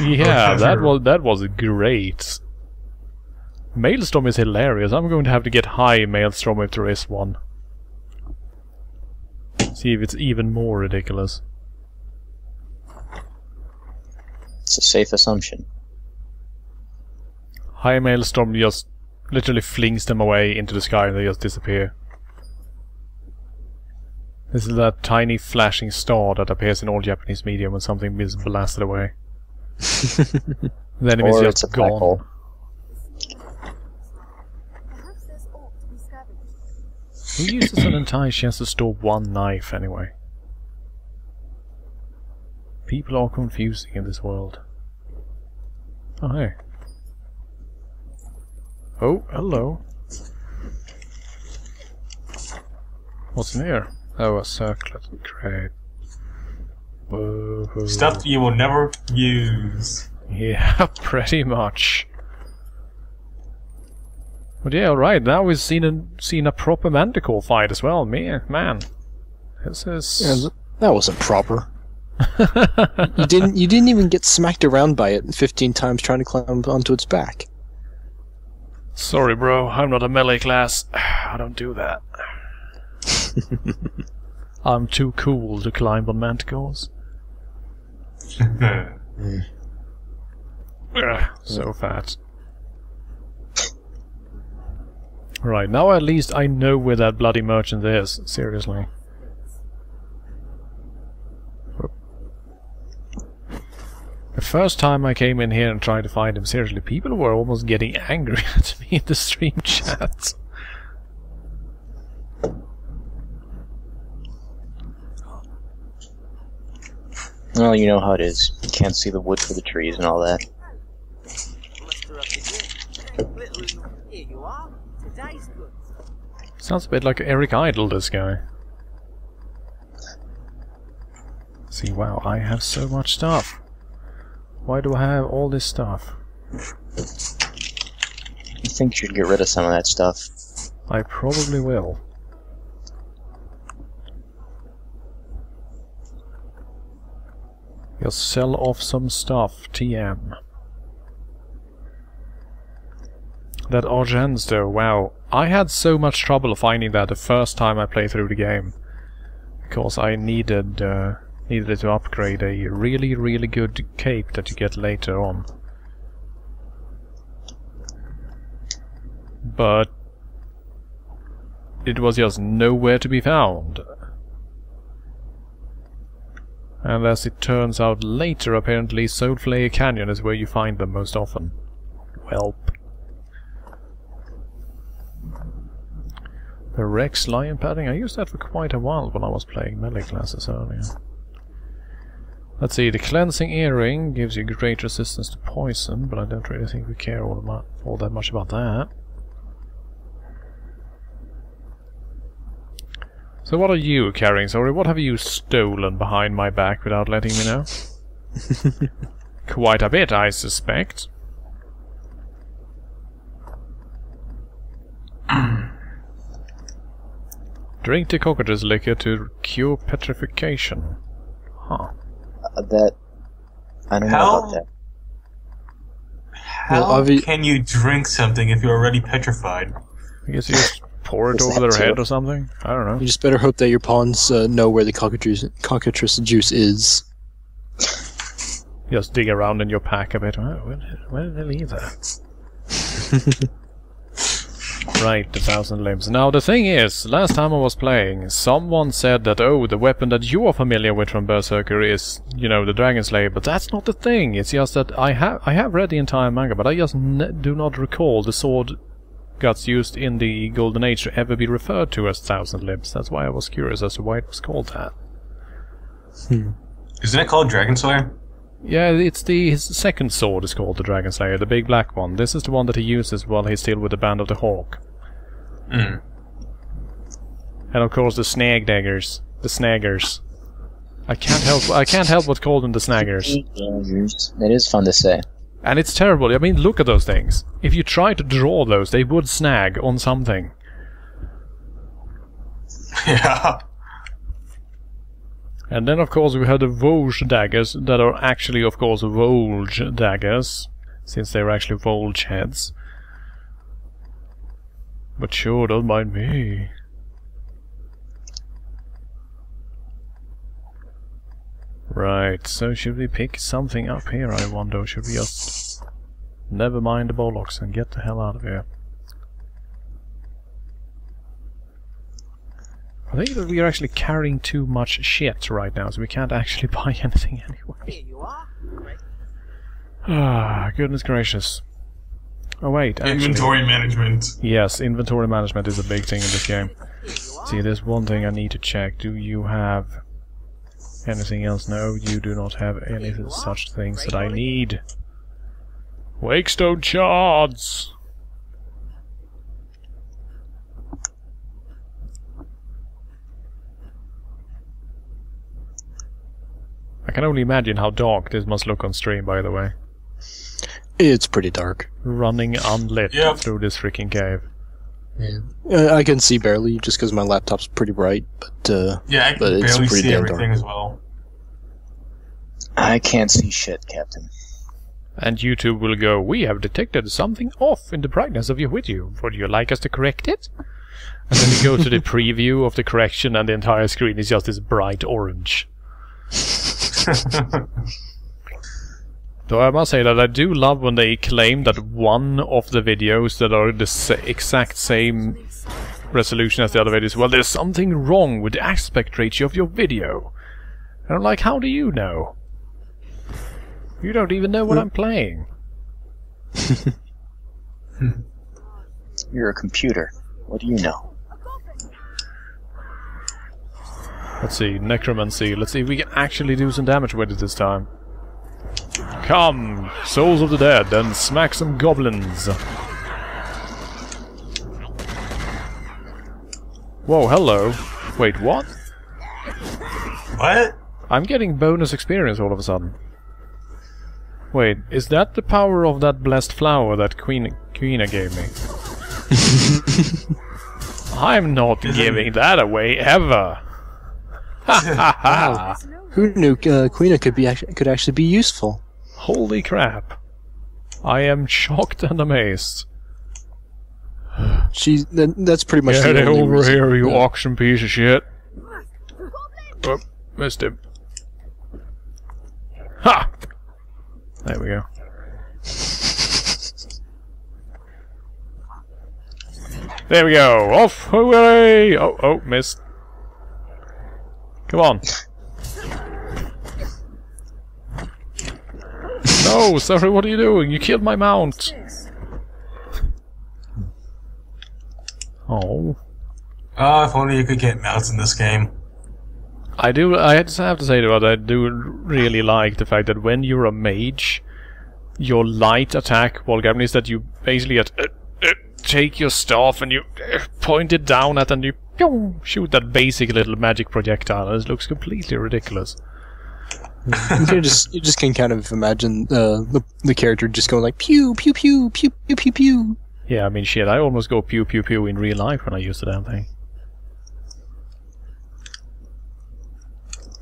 Yeah, that was great. Maelstrom is hilarious. I'm going to have to get high Maelstrom if there is one. See if it's even more ridiculous. It's a safe assumption. High Maelstrom just literally flings them away into the sky and they just disappear. This is that tiny flashing star that appears in all Japanese media when something is blasted away. The enemy's Or just it's a black gone. hole. Perhaps there's ore to be scavenged. Who uses an entire chance to store one knife anyway? People are confusing in this world. Oh, hey. Oh, hello. What's in here? Oh, a circlet. Great. Whoa. Stuff you will never use. Yeah, pretty much. But yeah, alright, now we've seen a proper Manticore fight as well. Man. This is... Yeah, that wasn't proper. You didn't even get smacked around by it 15 times trying to climb onto its back. Sorry, bro, I'm not a melee class. I don't do that. I'm too cool to climb on Manticores. So fat. Right, now at least I know where that bloody merchant is. Seriously. The first time I came in here and tried to find him, seriously, people were almost getting angry at me in the stream chat. Well, you know how it is. You can't see the wood for the trees and all that. Here you are. Today's good. Sounds a bit like Eric Idle, this guy. See, wow, I have so much stuff. Why do I have all this stuff? You think you should get rid of some of that stuff. I probably will. Just sell off some stuff, TM. That Argents though, wow. I had so much trouble finding that the first time I played through the game. Because I needed it to upgrade a really, really good cape that you get later on. But it was just nowhere to be found. And as it turns out later, apparently Soulflayer Canyon is where you find them most often. Welp. The Rex Lion padding, I used that for quite a while when I was playing melee classes earlier. Let's see, the Cleansing Earring gives you great resistance to poison, but I don't really think we care all that much about that. So what are you carrying, sorry? What have you stolen behind my back without letting me know? Quite a bit, I suspect. Drink the cockroach's liquor to cure petrification. Huh. I don't know about that. How can you drink something if you're already petrified? I guess you just pour it over their head or something? I don't know. You just better hope that your pawns know where the cockatrice juice is. Just dig around in your pack a bit. Oh, where did they leave that? Right, the 1,000 limbs. Now the thing is, last time I was playing, someone said that, oh, the weapon that you are familiar with from Berserker is, you know, the Dragon Slayer, but that's not the thing. It's just that I have read the entire manga, but I just do not recall the sword guts used in the Golden Age to ever be referred to as 1,000 limbs. That's why I was curious as to why it was called that. Isn't it called Dragon Slayer? Yeah, it's his second sword is called the Dragon Slayer, the big black one. This is the one that he uses while he's still with the Band of the Hawk. Mm. And of course the snag daggers. The snaggers. I can't help but call them the snaggers. That is fun to say. And it's terrible. I mean, look at those things. If you try to draw those, they would snag on something. Yeah. And then, of course, we have the Volge daggers that are actually, of course, Volge daggers, since they're actually Volge heads. But sure, don't mind me. Right, so should we pick something up here, I wonder, or should we just never mind the bollocks and get the hell out of here? I think that we are actually carrying too much shit right now, so we can't actually buy anything anyway. Here you are. Ah, goodness gracious. Oh wait, actually... Inventory management. Yes, inventory management is a big thing in this game. See, there's one thing I need to check. Do you have anything else? No, you do not have any such things that I need. Wakestone shards! I can only imagine how dark this must look on stream, by the way. It's pretty dark. Running unlit through this freaking cave. Yeah. I can see barely, just because my laptop's pretty bright, but yeah, I can but it's barely pretty see damn everything dark. as well. I can't see shit, Captain. And YouTube will go, we have detected something off in the brightness of your video. Would you like us to correct it? And then you go to the preview of the correction and the entire screen is just this bright orange. Though I must say that I do love when they claim that one of the videos that are the exact same resolution as the other videos, well, there's something wrong with the aspect ratio of your video. And I'm like, how do you know? You don't even know what I'm playing. You're a computer. What do you know? Let's see, necromancy. Let's see if we can actually do some damage with it this time. Come, souls of the dead, and smack some goblins. Whoa, hello. Wait, what? What? I'm getting bonus experience all of a sudden. Wait, is that the power of that blessed flower that Queena gave me? I'm not giving that away ever. Ha ha ha! Who knew Queena could actually be useful? Holy crap! I am shocked and amazed. That's pretty much Get the only over reason. here, you auction piece of shit! Oh, missed him. Ha! There we go. There we go! Off! Hooray! Oh, missed. Come on. No, sorry, what are you doing? You killed my mount! Oh. Oh, if only you could get mounts in this game. I just have to say that I do really like the fact that when you're a mage, your light attack while grabbing is that you basically take your staff and you point it down at and you shoot that basic little magic projectile, and it looks completely ridiculous. You just can kind of imagine the character just going like pew pew pew pew pew pew pew. Yeah, I mean shit, I almost go pew pew pew in real life when I use the damn thing.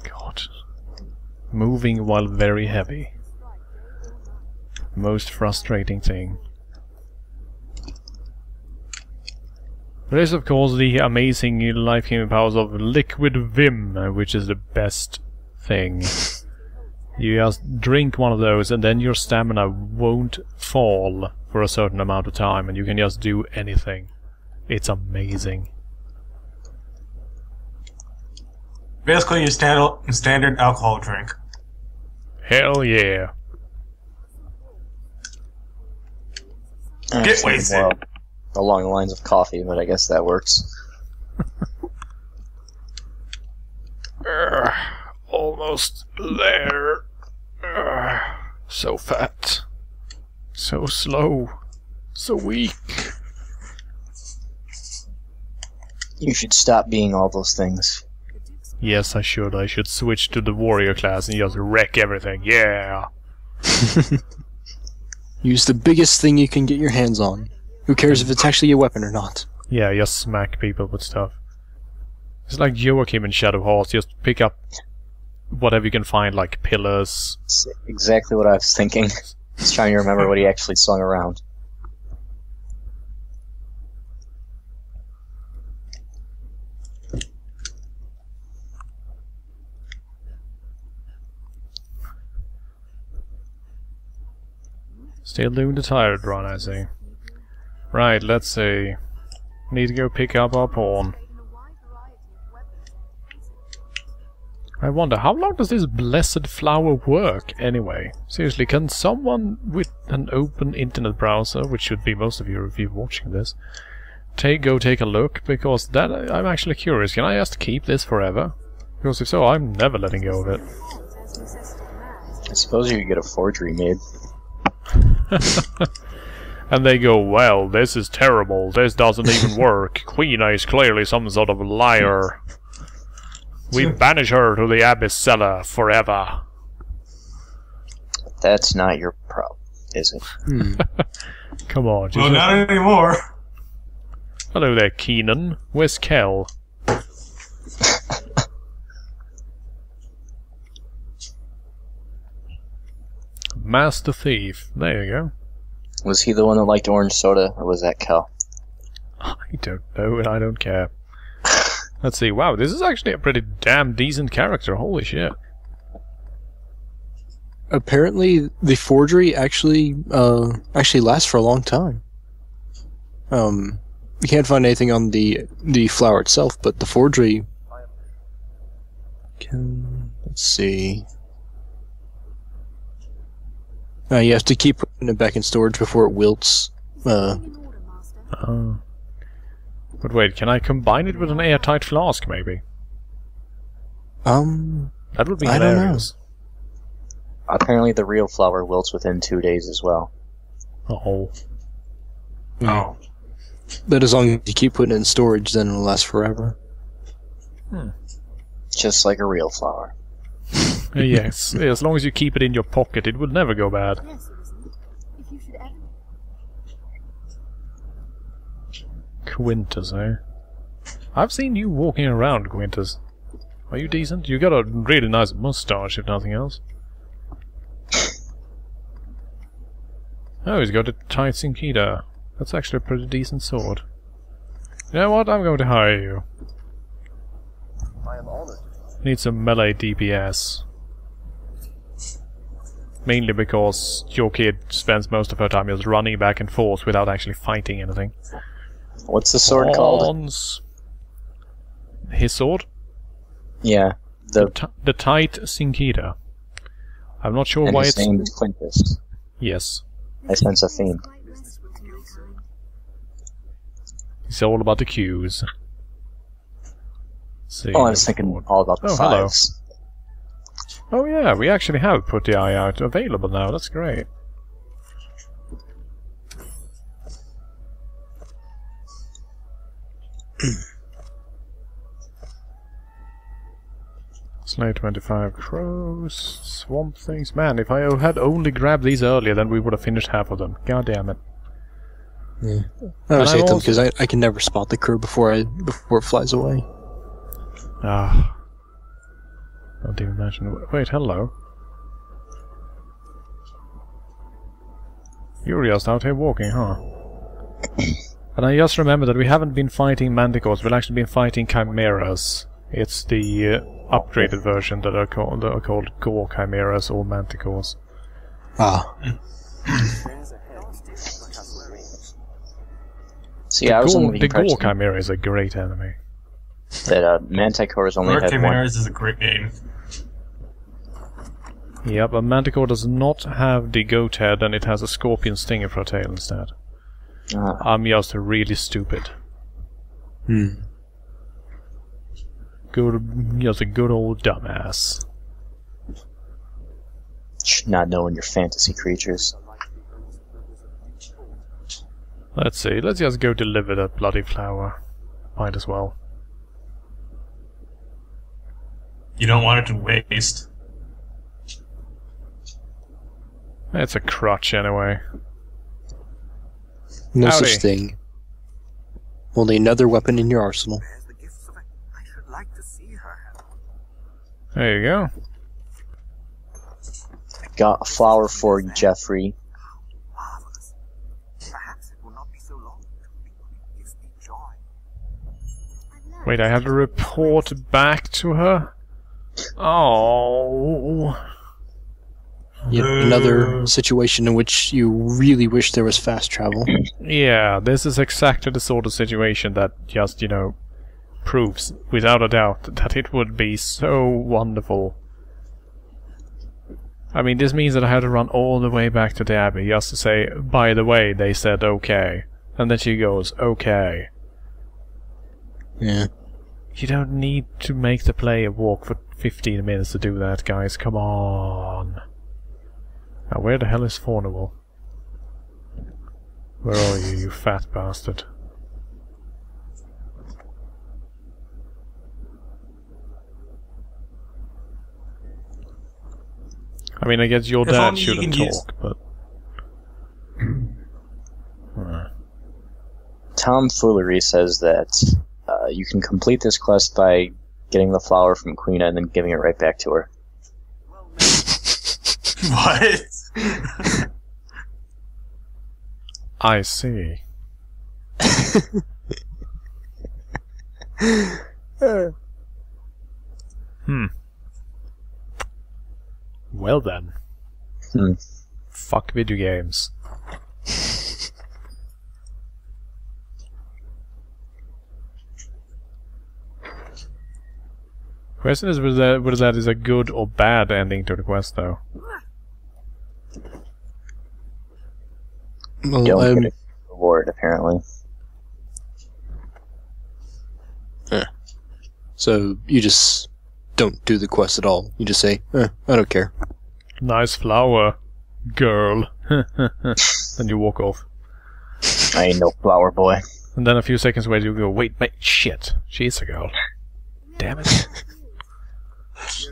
God. Moving while very heavy. Most frustrating thing. There is, of course, the amazing life-giving powers of liquid vim, which is the best thing. You just drink one of those and then your stamina won't fall for a certain amount of time and you can just do anything. It's amazing. Basically, your standard alcohol drink. Hell yeah. Get wasted. Well, along the lines of coffee, but I guess that works. Almost there. So fat. So slow. So weak. You should stop being all those things. Yes, I should. I should switch to the warrior class and just wreck everything. Yeah. Use the biggest thing you can get your hands on. Who cares if it's actually a weapon or not? Yeah, just smack people with stuff. It's like Joachim in Shadow Hearts. Just pick up whatever you can find, like pillars. It's exactly what I was thinking. Just trying to remember what he actually slung around. Still doing the tired run, I see. Right, let's see. Need to go pick up our pawn. I wonder, how long does this blessed flower work, anyway? Seriously, can someone with an open internet browser, which should be most of you if you're watching this, go take a look? Because that I'm actually curious. Can I just keep this forever? Because if so, I'm never letting go of it. I suppose you could get a forgery made. And they go, well, this is terrible. This doesn't even work. Queen is clearly some sort of liar. We banish her to the abyss cellar forever. That's not your problem, is it? Come on. Well, not anymore. Hello there, Keenan. Where's Kel? Master Thief. There you go. Was he the one that liked orange soda, or was that Kel? I don't know, and I don't care. Let's see. Wow, this is actually a pretty damn decent character. Holy shit. Apparently, the forgery actually lasts for a long time. You can't find anything on the flower itself, but the forgery can... Let's see... you have to keep putting it back in storage before it wilts. But wait, can I combine it with an airtight flask, maybe? That would be I don't know. hilarious. Apparently the real flower wilts within 2 days as well. Oh. Oh. But as long as you keep putting it in storage, then it'll last forever. Just like a real flower. Yes, as long as you keep it in your pocket, it will never go bad. Yes, citizen. If you should ever... Quintus, eh? I've seen you walking around, Quintus. Are you decent? You got a really nice mustache, if nothing else. Oh, he's got a tight Sinkita. That's actually a pretty decent sword. You know what? I'm going to hire you. I am honored. Need some melee DPS. Mainly because your kid spends most of her time just running back and forth without actually fighting anything. What's the sword called? Pawns. His sword? Yeah. The tight Sinkita. I'm not sure And why his it's... name is Quintus. Yes. I sense a theme. Quite restful to my kind. It's all about the cues. See, Oh, I was thinking all about the Oh, hello. fives. Oh yeah, we actually have put the eye out available now. That's great. Slay 25 crows, swamp things. Man, if I had only grabbed these earlier, then we would have finished half of them. God damn it. Yeah. I always And hate I'm them because I can never spot the crow before it flies away. Ah. Don't even mention. Wait, hello. You're just out here walking, huh? And I just remember that we haven't been fighting manticores, we've actually been fighting chimeras. It's the upgraded version that are called gore chimeras or manticores. Ah. See, I was under the The gore impression chimera is a great enemy. that Manticores only Lord had one. Chimeras is a great name. Yeah, but manticore does not have the goat head and it has a scorpion stinger for a tail instead. Ah. I'm just really stupid. Hmm. Just a good old dumbass. Not knowing your fantasy creatures. Let's see, let's just go deliver that bloody flower. Might as well. You don't want it to waste. It's a crutch anyway. No Howdy. such thing. Only another weapon in your arsenal. Bears the gifts of it. I should like to see her. There you go. Got a flower for you, Jeffrey. Marvelous. Perhaps it will not be so long until it gives me joy. Wait, I have to report back to her? Oh. Yet another situation in which you really wish there was fast travel. Yeah, this is exactly the sort of situation that just, proves, without a doubt, that it would be so wonderful. I mean, this means that I have to run all the way back to the Abbey just to say, by the way, they said okay. And then she goes, okay. Yeah. You don't need to make the player walk for 15 minutes to do that, guys. Come on. Now, where the hell is Fornival? Where are you, you fat bastard? I mean, I guess your If dad only you shouldn't can use- talk, but... Tomfoolery says that you can complete this quest by getting the flower from Queen and then giving it right back to her. What? I see. Well then. Hmm. Fuck video games. Question is whether that is a good or bad ending to the quest, though. Well, Don't get a reward, apparently. so you just don't do the quest at all. You just say, I don't care. Nice flower, girl. Then you walk off. I ain't no flower boy. And then a few seconds later you go, wait, shit, she's a girl. Damn it. As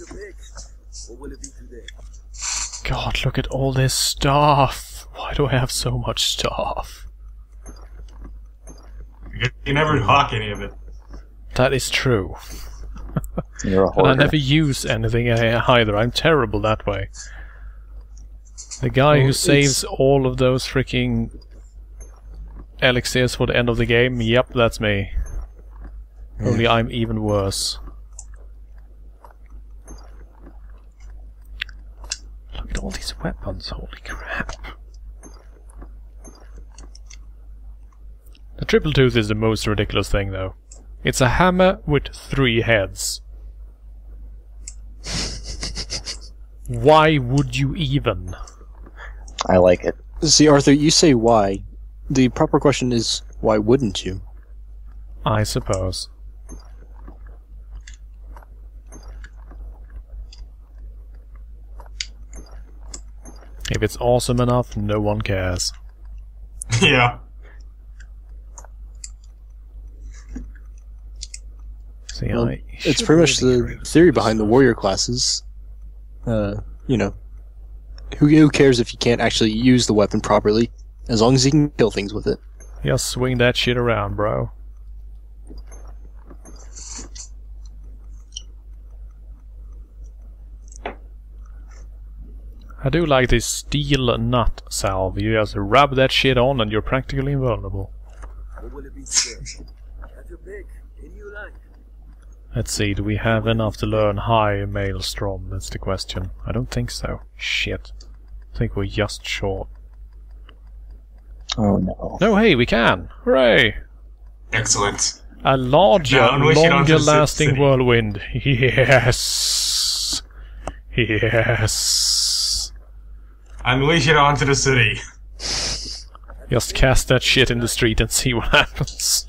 you beg, what will it be today? God, look at all this stuff. Why do I have so much stuff? You never hawk any of it. That is true. You're a And I hoarder. never use anything either. I'm terrible that way. The guy who saves all of those freaking elixirs for the end of the game, yep, that's me. Only I'm even worse. Look at all these weapons, holy crap. The triple tooth is the most ridiculous thing, though. It's a hammer with 3 heads. Why would you even? I like it. See, Arthur, you say why. The proper question is, why wouldn't you? I suppose. If it's awesome enough, no one cares. Yeah. See, Well, I it's should pretty much really the theory behind the warrior classes. Who cares if you can't actually use the weapon properly, as long as you can kill things with it. just swing that shit around, bro. I do like this steel nut salve. You just rub that shit on and you're practically invulnerable. What will it be today? Have your pick. Any you like. Let's see, do we have enough to learn high Maelstrom? That's the question. I don't think so. Shit. I think we're just short. Oh no. No, hey, we can! Hooray! Excellent. A larger, Now unleash it onto the longer-lasting city. whirlwind. Yes! Yes! Unleash it onto the city. Just cast that shit in the street and see what happens.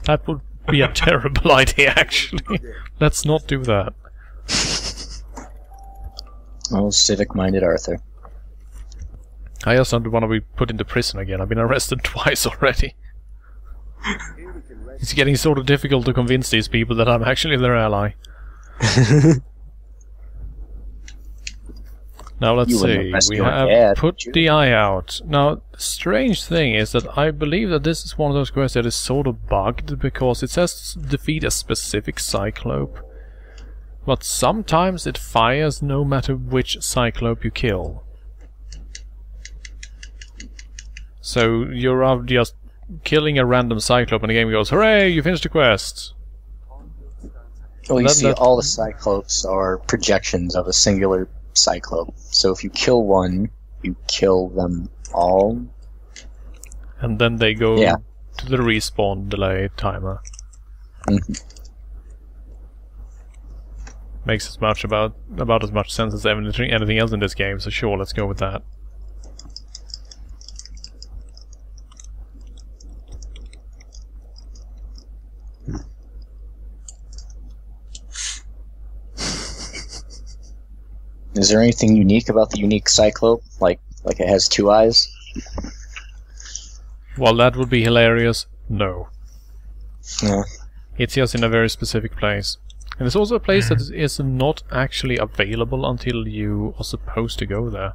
That would be a terrible idea, actually. Let's not do that. Oh, civic-minded Arthur. I just don't want to be put into prison again. I've been arrested twice already. It's getting sort of difficult to convince these people that I'm actually their ally. Now let's You wouldn't see, arrest we your have dad, put would you? the eye out. Now, the strange thing is that I believe that this is one of those quests that is sort of bugged, because it says defeat a specific Cyclope, but sometimes it fires no matter which Cyclope you kill. So you're out just killing a random Cyclope and the game goes, hooray, you finished the quest! Well, you That- see, that- all the Cyclopes are projections of a singular Cyclope. So if you kill one, you kill them all. And then they go Yeah. to the respawn delay timer. Mhm. Makes as much about as much sense as anything else in this game, so sure, let's go with that. Is there anything unique about the unique Cyclope? Like it has two eyes? While that would be hilarious, no. No. It's just in a very specific place. And it's also a place that is not actually available until you are supposed to go there.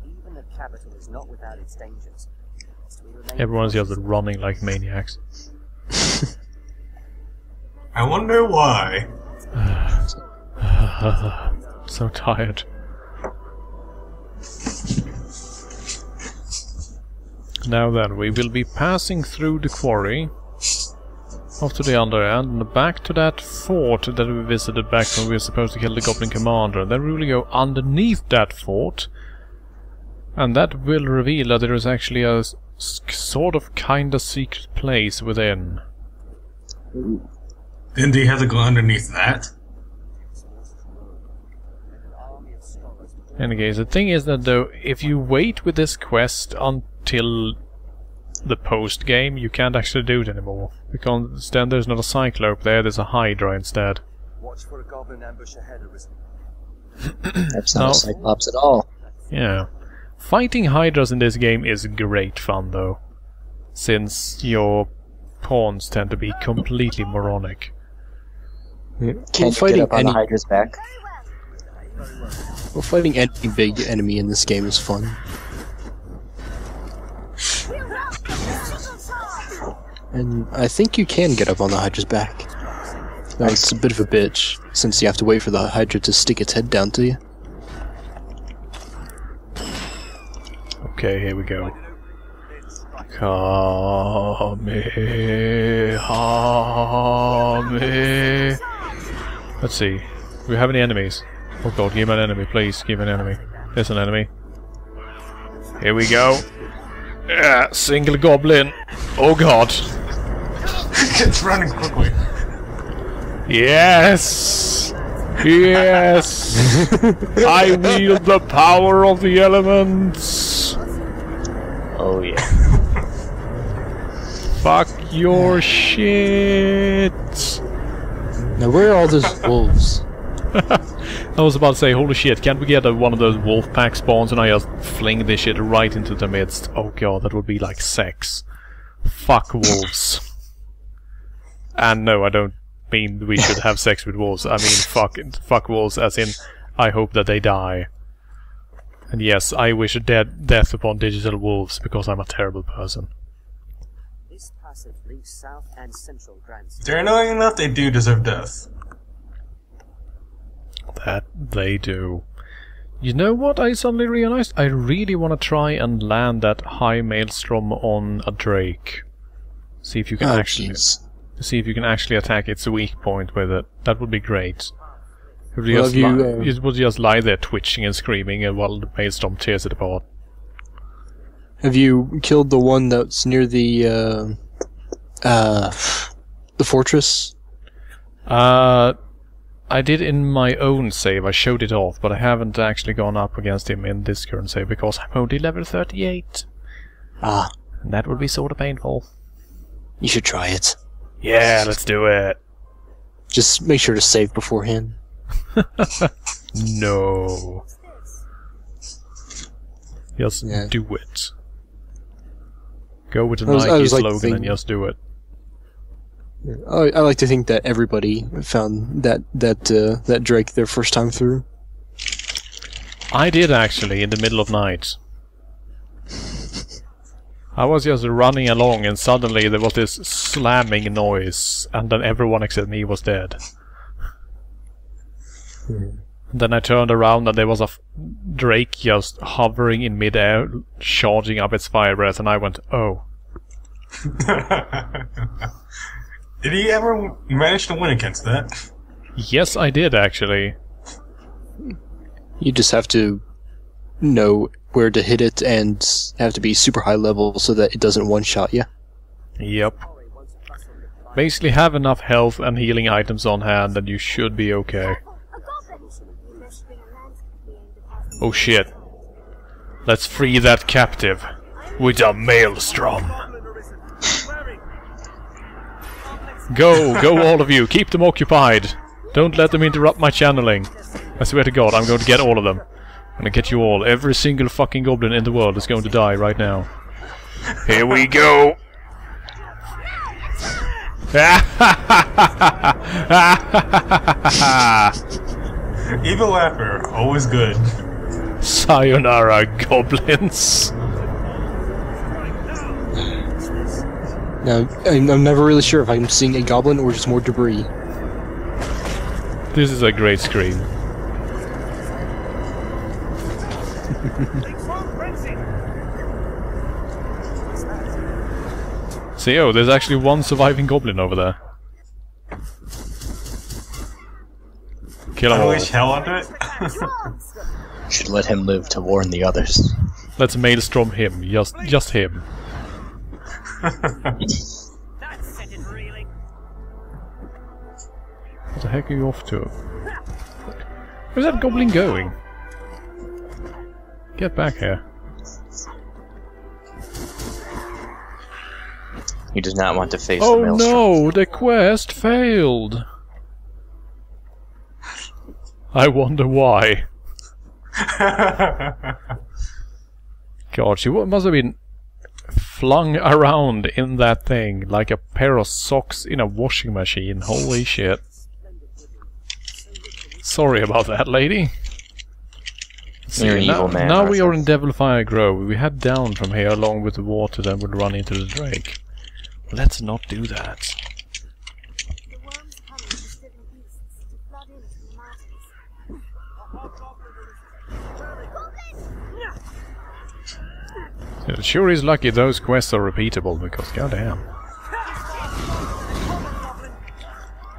Even the capital is not without its dangers. So we remain Everyone's just cautious. running like maniacs. I wonder why. So tired. Now then, we will be passing through the quarry, off to the other end, and back to that fort that we visited back when we were supposed to kill the Goblin Commander. Then we will go underneath that fort, and that will reveal that there is actually a sort of kinda secret place within. Then do you have to go underneath that? In any case, the thing is that though, if you wait with this quest until the post game, you can't actually do it anymore. Because then there's not a Cyclope there's a Hydra instead. Watch for a goblin ambush ahead, Arisen. That's not No. a Cyclops at all. Yeah. Fighting Hydras in this game is great fun though, since your pawns tend to be completely moronic. Can you get up on the Hydra's back? Well, fighting any big enemy in this game is fun. And I think you can get up on the Hydra's back. Now, it's a bit of a bitch, since you have to wait for the Hydra to stick its head down to you. Okay, here we go. Kame. Let's see. Do we have any enemies? Oh god, give me an enemy, please. Give me an enemy. There's an enemy. Here we go. Yeah, single goblin. Oh god. It's running quickly. Yes! Yes! I wield the power of the elements! Oh yeah. Fuck your shit! Now, where are all those wolves? I was about to say, holy shit, can't we get one of those wolf pack spawns and I just fling this shit right into the midst? Oh god, that would be like sex. Fuck wolves. And no, I don't mean we should have sex with wolves. I mean fuck wolves as in, I hope that they die. And yes, I wish death upon digital wolves because I'm a terrible person. This passage links south and central Grand If they're annoying enough, they do deserve death. That they do. You know what I suddenly realized? I really want to try and land that high maelstrom on a Drake. See if you can see if you can actually attack its weak point with it. That would be great. It would just lie there twitching and screaming while the maelstrom tears it apart. Have you killed the one that's near the fortress? I did in my own save. I showed it off, but I haven't actually gone up against him in this current save because I'm only level 38. Ah. And that would be sort of painful. You should try it. Yeah, let's do it. Just make sure to save beforehand. No. Just Yeah. do it. Go with the Nike slogan and just do it. I like to think that everybody found that Drake their first time through. I did actually, in the middle of night. I was just running along and suddenly there was this slamming noise and then everyone except me was dead. Then I turned around and there was a Drake just hovering in midair, charging up its fire breath, and I went, oh. Did he ever manage to win against that? Yes, I did actually. You just have to know where to hit it and have to be super high level so that it doesn't one-shot you. Yep. Basically have enough health and healing items on hand and you should be okay. Oh shit. Let's free that captive with a maelstrom. Go all of you, keep them occupied. Don't let them interrupt my channeling. I swear to God, I'm going to get all of them. I'm gonna get you all. Every single fucking goblin in the world is going to die right now. Here we go! Evil laugher, always good. Sayonara, goblins. Now, I'm never really sure if I'm seeing a goblin or just more debris. This is a great scream. See, oh, there's actually one surviving goblin over there. Kill them all. Unleash hell under it? Should let him live to warn the others. Let's maelstrom him, just him. What the heck are you off to? Where's that goblin going? Get back here. He does not want to face the Oh maelstrom. no, the quest failed. I wonder why. God, she must have been flung around in that thing like a pair of socks in a washing machine. Holy shit. Sorry about that, lady. You're an evil man, now we Arthur. are in Devilfire Grove. We head down from here along with the water, then we'll run into the Drake. Let's not do that. The worms coming to certain beasts to flood into the mountains. It sure is lucky those quests are repeatable, because goddamn.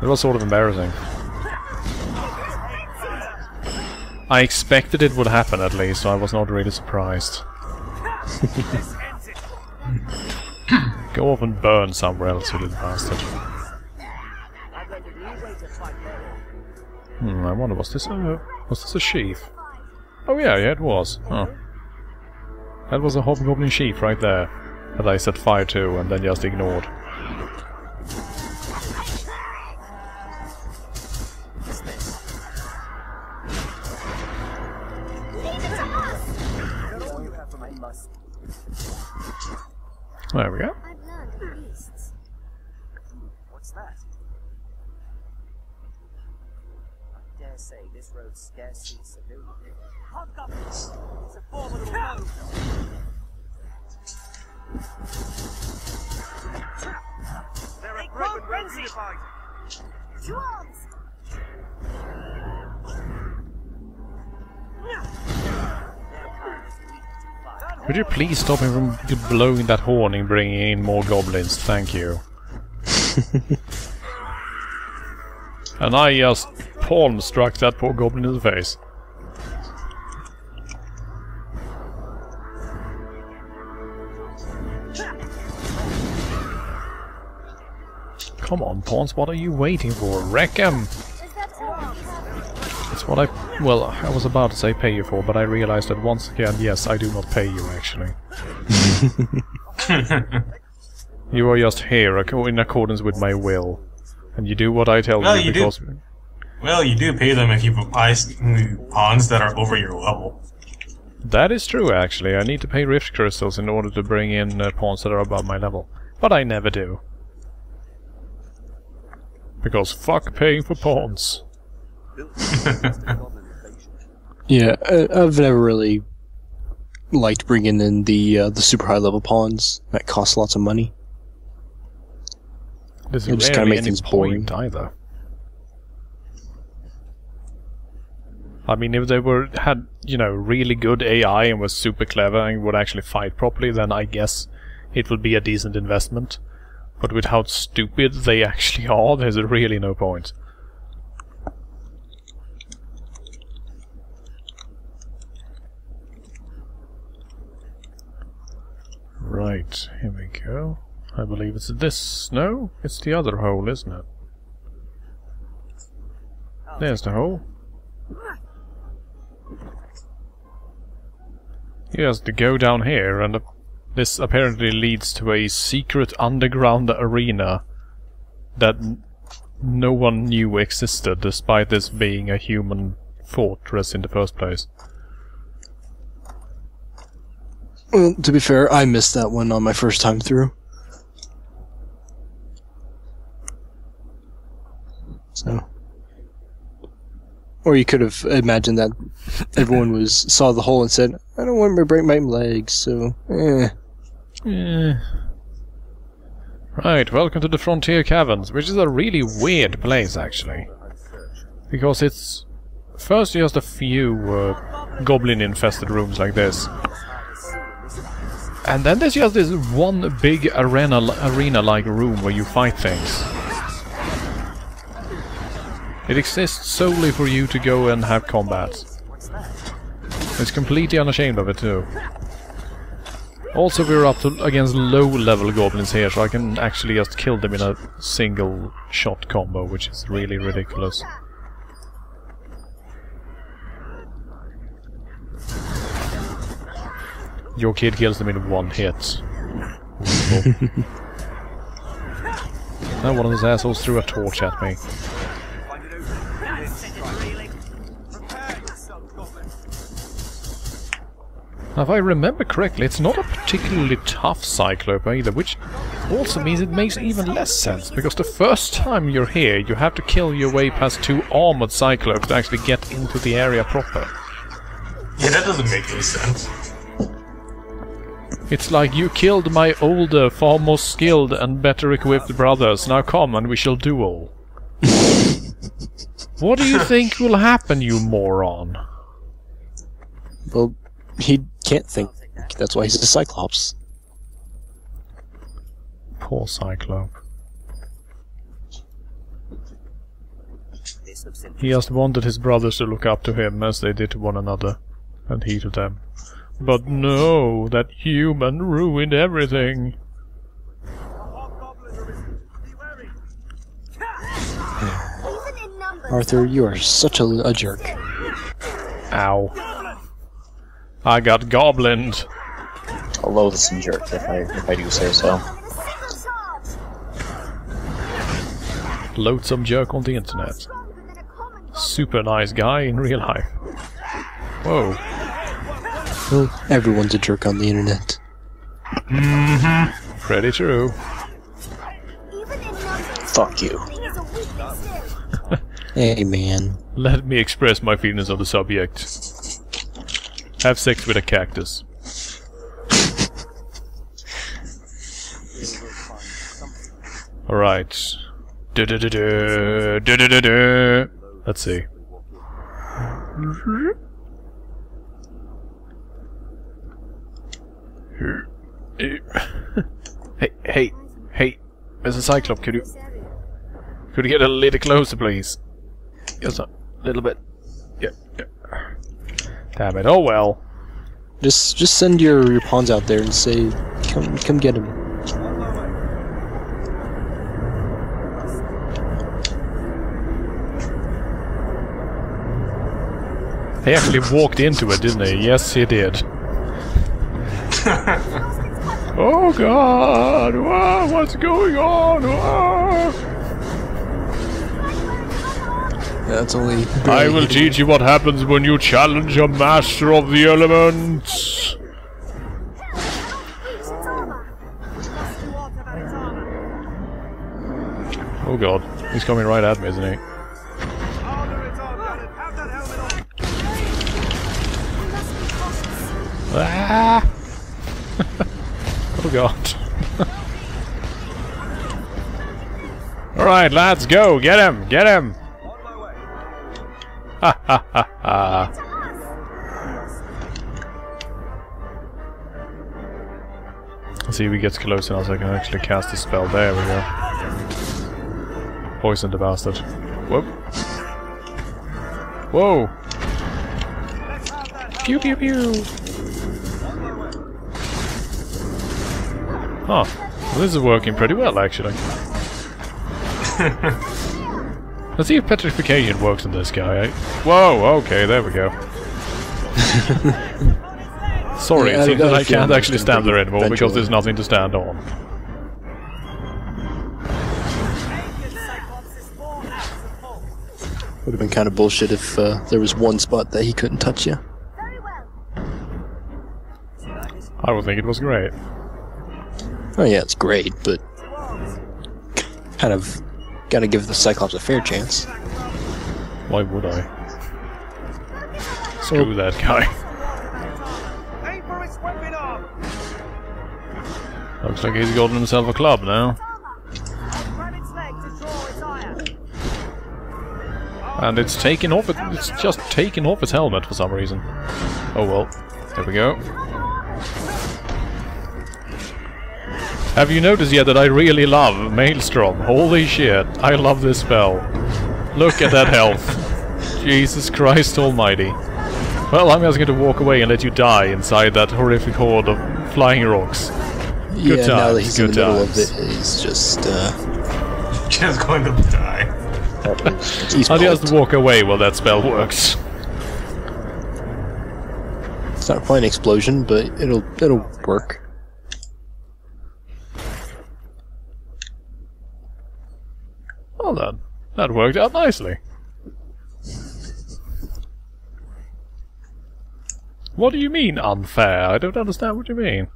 It was sort of embarrassing. I expected it would happen at least, so I was not really surprised. Go off and burn somewhere else, you little bastard. I wonder, was this a sheath? Oh yeah, it was. Oh. That was a hobgoblin sheath right there, that I set fire to and then just ignored. There we go. I've learned of beasts. What's that? I dare say this road scarcely civilian. Hobgoblins! It's a formidable foe! They're a broken well unified! Dwarves! Could you please stop him from blowing that horn and bringing in more goblins? Thank you. And I just palm struck that poor goblin in the face. Come on, pawns, what are you waiting for? Wreck 'em! It's what well, I was about to say pay you for, but I realized that once again, yes, I do not pay you, actually. You are just here in accordance with my will. And you do what I tell you because... Well, you do pay them if you buy pawns that are over your level. That is true, actually. I need to pay Rift Crystals in order to bring in pawns that are above my level. But I never do. Because fuck paying for pawns. Yeah, I've never really liked bringing in the super high level pawns that cost lots of money. There's just kind of make things boring either. I mean, if they had really good AI and was super clever and would actually fight properly, then I guess it would be a decent investment. But with how stupid they actually are, there's really no point. Right, here we go. I believe it's this. No, it's the other hole, isn't it? There's the hole. You have to go down here, and this apparently leads to a secret underground arena that no one knew existed, despite this being a human fortress in the first place. Well, to be fair, I missed that one on my first time through. So, or you could have imagined that everyone saw the hole and said, "I don't want to break my legs," so Yeah. Right, welcome to the Frontier Caverns, which is a really weird place, actually. Because it's... First just a few goblin-infested rooms like this. And then there's just this one big arena-like room where you fight things. It exists solely for you to go and have combat. It's completely unashamed of it, too. Also, we're up against low-level goblins here, so I can actually just kill them in a single-shot combo, which is really ridiculous. Your kid kills them in one hit. Now one of those assholes threw a torch at me. Now, if I remember correctly, it's not a particularly tough Cyclope either, which also means it makes even less sense, because the first time you're here, you have to kill your way past 2 armored Cyclopes to actually get into the area proper. Yeah, that doesn't make any sense. It's like, you killed my older, far more skilled and better equipped brothers, now come and we shall duel. What do you think will happen, you moron? Well, he can't think. That's why he's a Cyclops. Poor Cyclope. He just wanted his brothers to look up to him as they did to one another, and he to them. But no, that human ruined everything. Arthur, you are such a jerk. Ow. I got goblined. A loathsome jerk, if I do say so. Loathsome jerk on the internet. Super nice guy in real life. Whoa. Well, everyone's a jerk on the internet. Mm-hmm. Pretty true. Fuck you. Hey, man. Let me express my feelings on the subject. Have sex with a cactus. Alright. Let's see. Hey, Mr. Cyclops, could you get a little closer, please? Just a little bit. Yeah. Damn it, oh well. Just send your pawns out there and say, come get him. He actually walked into it, didn't he? Yes, he did. Oh God! Wow, what's going on? Wow. That's only. I will teach you what happens when you challenge a master of the elements. Oh God, he's coming right at me, isn't he? Ah! Oh God. Alright, lads, go! Get him! Get him! Ha ha ha ha! Let's see if he gets close enough so I can actually cast a spell. There we go. Poison the bastard. Whoop. Whoa! Pew pew pew! Huh. Well, this is working pretty well, actually. Let's see if petrification works on this guy, eh? Whoa, okay, there we go. Sorry, Yeah, it seems that I can't yeah, actually stand there anymore because eventually. there's nothing to stand on. Would have been kind of bullshit if there was one spot that he couldn't touch you. I would think it was great. Oh yeah, it's great, but kind of gotta give the Cyclops a fair chance. Why would I? Screw that guy. Looks like he's gotten himself a club now. And it's taken off it's just taken off his helmet for some reason. Oh well. There we go. Have you noticed yet that I really love Maelstrom? Holy shit, I love this spell. Look at that health. Jesus Christ almighty. Well, I'm just going to walk away and let you die inside that horrific horde of flying rocks. Good Yeah, times, now that he's in the good middle times. of it, he's just Just going to die. he's I'll just pulped. walk away while that spell works. It's not quite an explosion, but it'll work. Well then, that worked out nicely. What do you mean, unfair? I don't understand what you mean.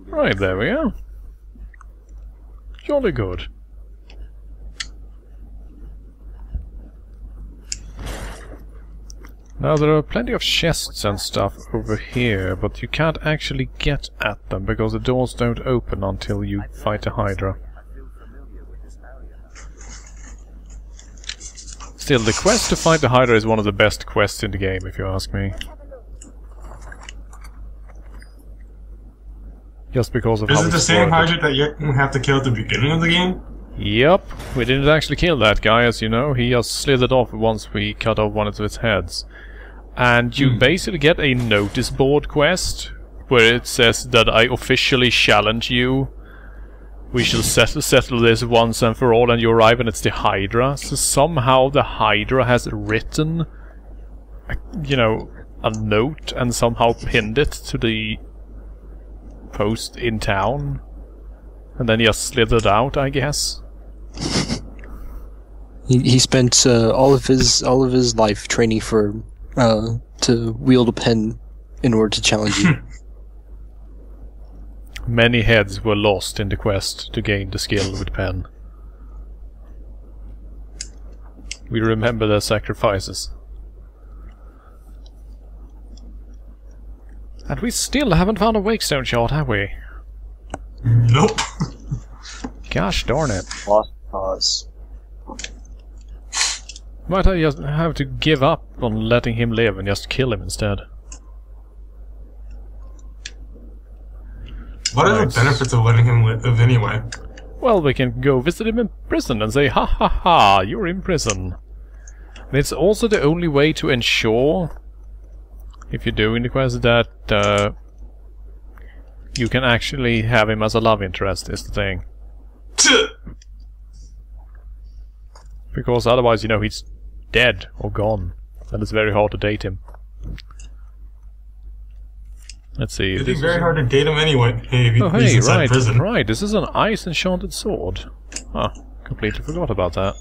Right, there we go. Jolly good. Now there are plenty of chests and stuff over here, but you can't actually get at them because the doors don't open until you fight a Hydra. Still, the quest to fight the Hydra is one of the best quests in the game, if you ask me. Just because of how Is it the it's same worded. Hydra that you have to kill at the beginning of the game? Yep, we didn't actually kill that guy, as you know. He just slithered off once we cut off one of its heads. And you basically get a notice board quest, where it says that I officially challenge you. We shall settle this once and for all, and you arrive and it's the Hydra. So somehow the Hydra has written, you know, a note and somehow pinned it to the post in town. And then he just slithered out, I guess. He spent all of his life training for to wield a pen in order to challenge you. Many heads were lost in the quest to gain the skill with pen. We remember their sacrifices. And we still haven't found a Wakestone shard, have we? Nope. Gosh darn it. Lost cause. Might I just have to give up on letting him live and just kill him instead? What are the benefits of letting him live anyway? Well, we can go visit him in prison and say, ha ha ha, you're in prison. And it's also the only way to ensure, if you're doing the quest, that you can actually have him as a love interest, is the thing. Because otherwise, you know, he's dead or gone, and it's very hard to date him. Let's see. It'd be very hard to date him anyway. If Oh, he's hey, inside right, prison. right. This is an ice-enchanted sword. Ah, completely forgot about that.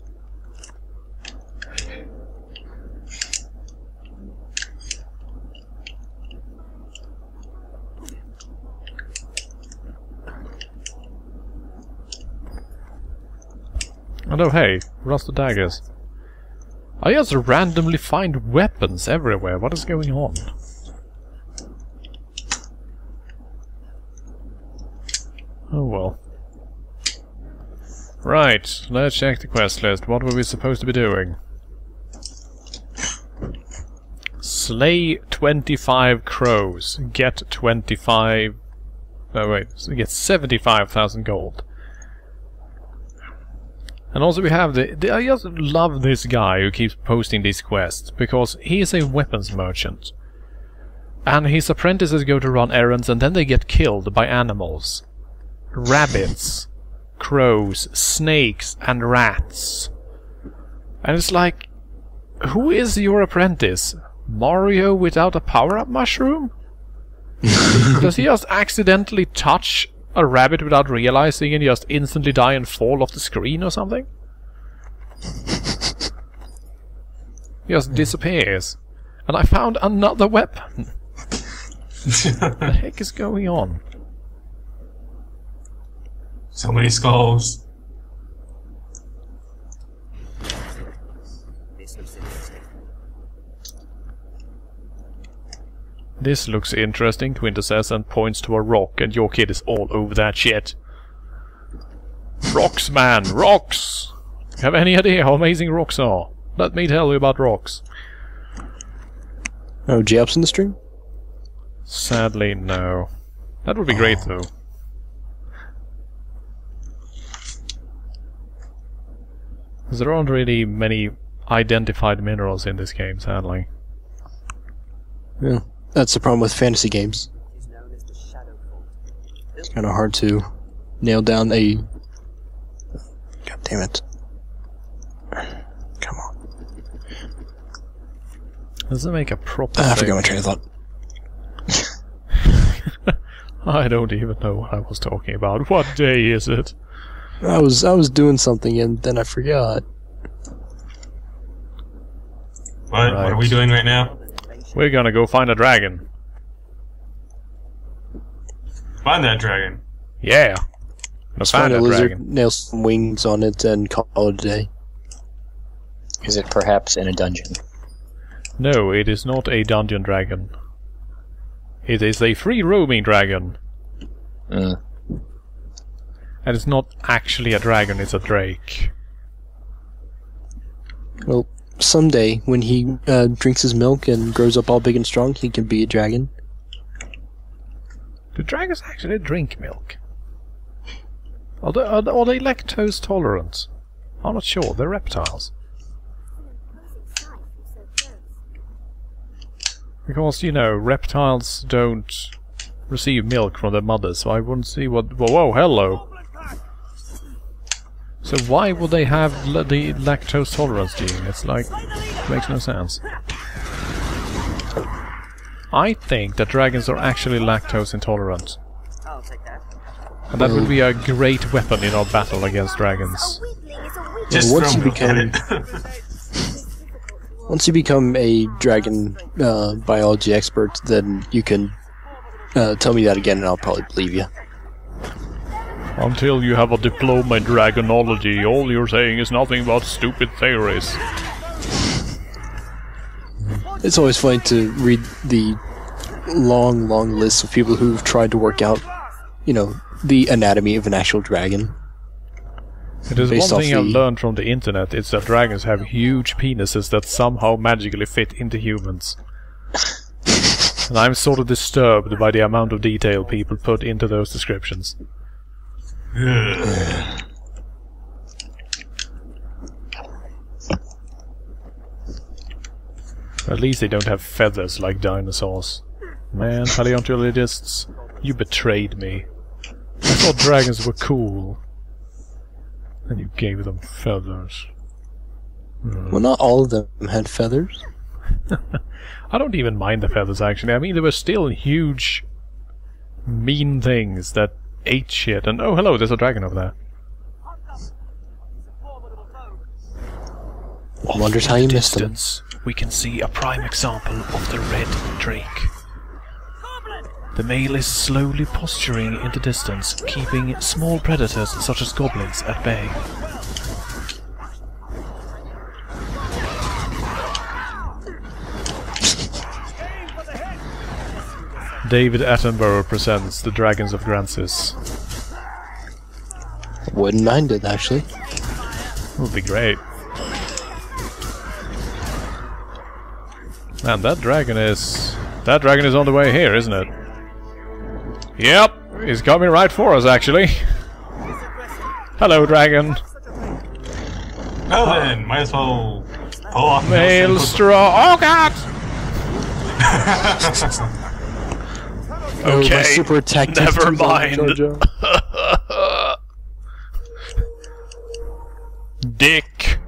And oh, hey, rusted daggers. I just randomly find weapons everywhere. What is going on? Oh well. Right, let's check the quest list. What were we supposed to be doing? Slay 25 crows. Get 25... Oh wait, get 75,000 gold. And also we have the I just love this guy who keeps posting these quests, because he is a weapons merchant. And his apprentices go to run errands and then they get killed by animals. Rabbits, crows, snakes, and rats. And it's like, who is your apprentice? Mario without a power-up mushroom? Does he just accidentally touch a rabbit without realizing and just instantly die and fall off the screen or something? He just disappears. And I found another weapon. What the heck is going on? So many skulls. This looks interesting. This looks interesting, Quintus says, and points to a rock, and your kid is all over that shit. Rocks, man! Rocks! Have any idea how amazing rocks are? Let me tell you about rocks. Oh, J-Ups in the stream? Sadly, no. That would be great, though. Because there aren't really many identified minerals in this game, sadly. Yeah, that's the problem with fantasy games. It is known as the Shadow Vault. It's kind of hard to nail down a... God damn it. Come on. Doesn't make a proper I forgot my train of thought. I don't even know what I was talking about. What day is it? I was doing something and then I forgot. What are we doing right now? We're gonna go find a dragon. Find that dragon. Yeah. Let's Find find a a lizard, dragon. nail some wings on it, and call it a day. Is it perhaps in a dungeon? No, it is not a dungeon dragon. It is a free roaming dragon. Mm. And it's not actually a dragon, it's a drake. Well, someday, when he drinks his milk and grows up all big and strong, he can be a dragon. Do dragons actually drink milk? Are they lactose tolerant? I'm not sure, they're reptiles. Because, you know, reptiles don't receive milk from their mothers, so I wouldn't see what... Whoa, hello! So why would they have the lactose tolerance gene? It's like... makes no sense. I think that dragons are actually lactose intolerant. I'll take that. And that would be a great weapon in our battle against dragons. Just once throw you milk at become- it. Once you become a dragon biology expert, then you can tell me that again and I'll probably believe you. Until you have a diploma in dragonology, all you're saying is nothing but stupid theories. It's always funny to read the long lists of people who've tried to work out, you know, the anatomy of an actual dragon. It is Based one off thing I've the- learned from the internet, it's that dragons have huge penises that somehow magically fit into humans. And I'm sort of disturbed by the amount of detail people put into those descriptions. At least they don't have feathers like dinosaurs. Man, paleontologists, you betrayed me. I thought dragons were cool. And you gave them feathers. Well, not all of them had feathers. I don't even mind the feathers, actually. I mean, they were still huge, mean things that ate shit. And oh, hello, there's a dragon over there. I wonders how you missed them. Distance, we can see a prime example of the red drake. The male is slowly posturing in the distance, keeping small predators such as goblins at bay. David Attenborough presents The Dragons of Grancis. Wouldn't mind it, actually. Would be great. Man, that dragon is on the way here, isn't it? Yep, he's coming right for us, actually. Hello, dragon. Well then, might as well pull off Maelstrom. Oh God! Oh, my Okay, super attack never text was on mind. Jar Jar. Dick.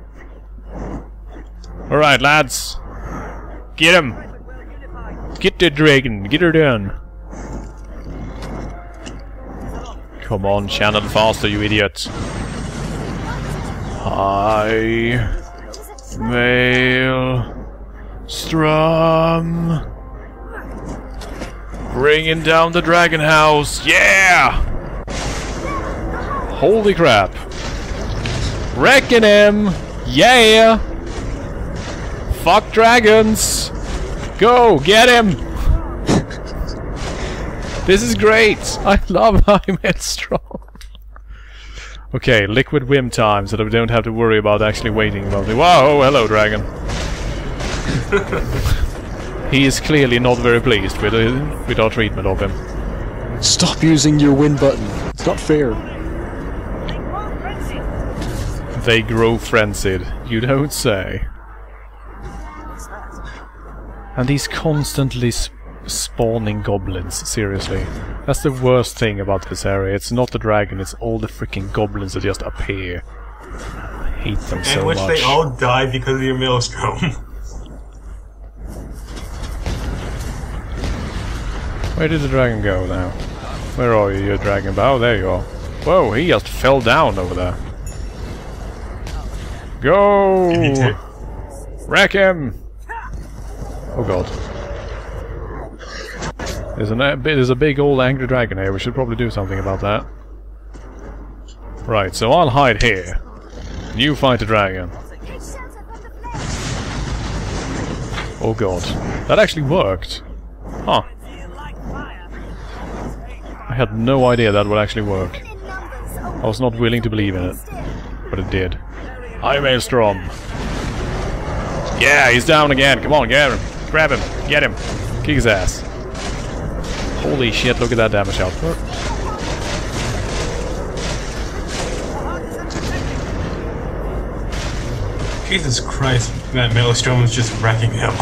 Alright, lads. Get him. Get the dragon. Get her done. Come on, channel faster, you idiot. Hi. Maelstrom. Bringing down the dragon house. Yeah! Holy crap. Wrecking him. Yeah! Fuck dragons. Go, get him. This is great. I love MAELSTROM. Okay, liquid whim time, so that we don't have to worry about actually waiting about it. Whoa, hello, dragon. He is clearly not very pleased with our treatment of him. Stop using your win button. It's not fair. They grow frenzied. You don't say. And he's constantly spawning goblins, seriously. That's the worst thing about this area. It's not the dragon, it's all the freaking goblins that just appear. I hate them so much. And which they all died because of your maelstrom. Where did the dragon go now? Where are you, dragon? Oh, there you are. Whoa, he just fell down over there. Go! Wreck him! Oh god. There's a big old angry dragon here. We should probably do something about that. Right, so I'll hide here. You fight the dragon. Oh god. That actually worked. Huh. I had no idea that would actually work. I was not willing to believe in it. But it did. Hi, Maelstrom. Yeah, he's down again. Come on, get him. Grab him. Get him. Kick his ass. Holy shit, look at that damage output. Jesus Christ, that maelstrom is just wrecking him.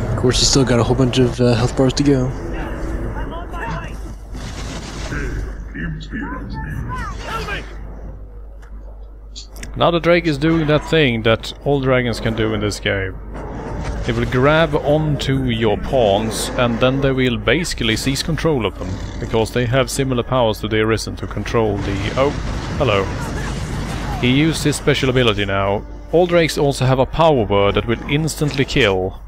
Of course, you still got a whole bunch of health bars to go. Now the Drake is doing that thing that all dragons can do in this game. They will grab onto your pawns and then they will basically seize control of them, because they have similar powers to the Arisen to control the... Oh, hello. He used his special ability now. All Drakes also have a power word that will instantly kill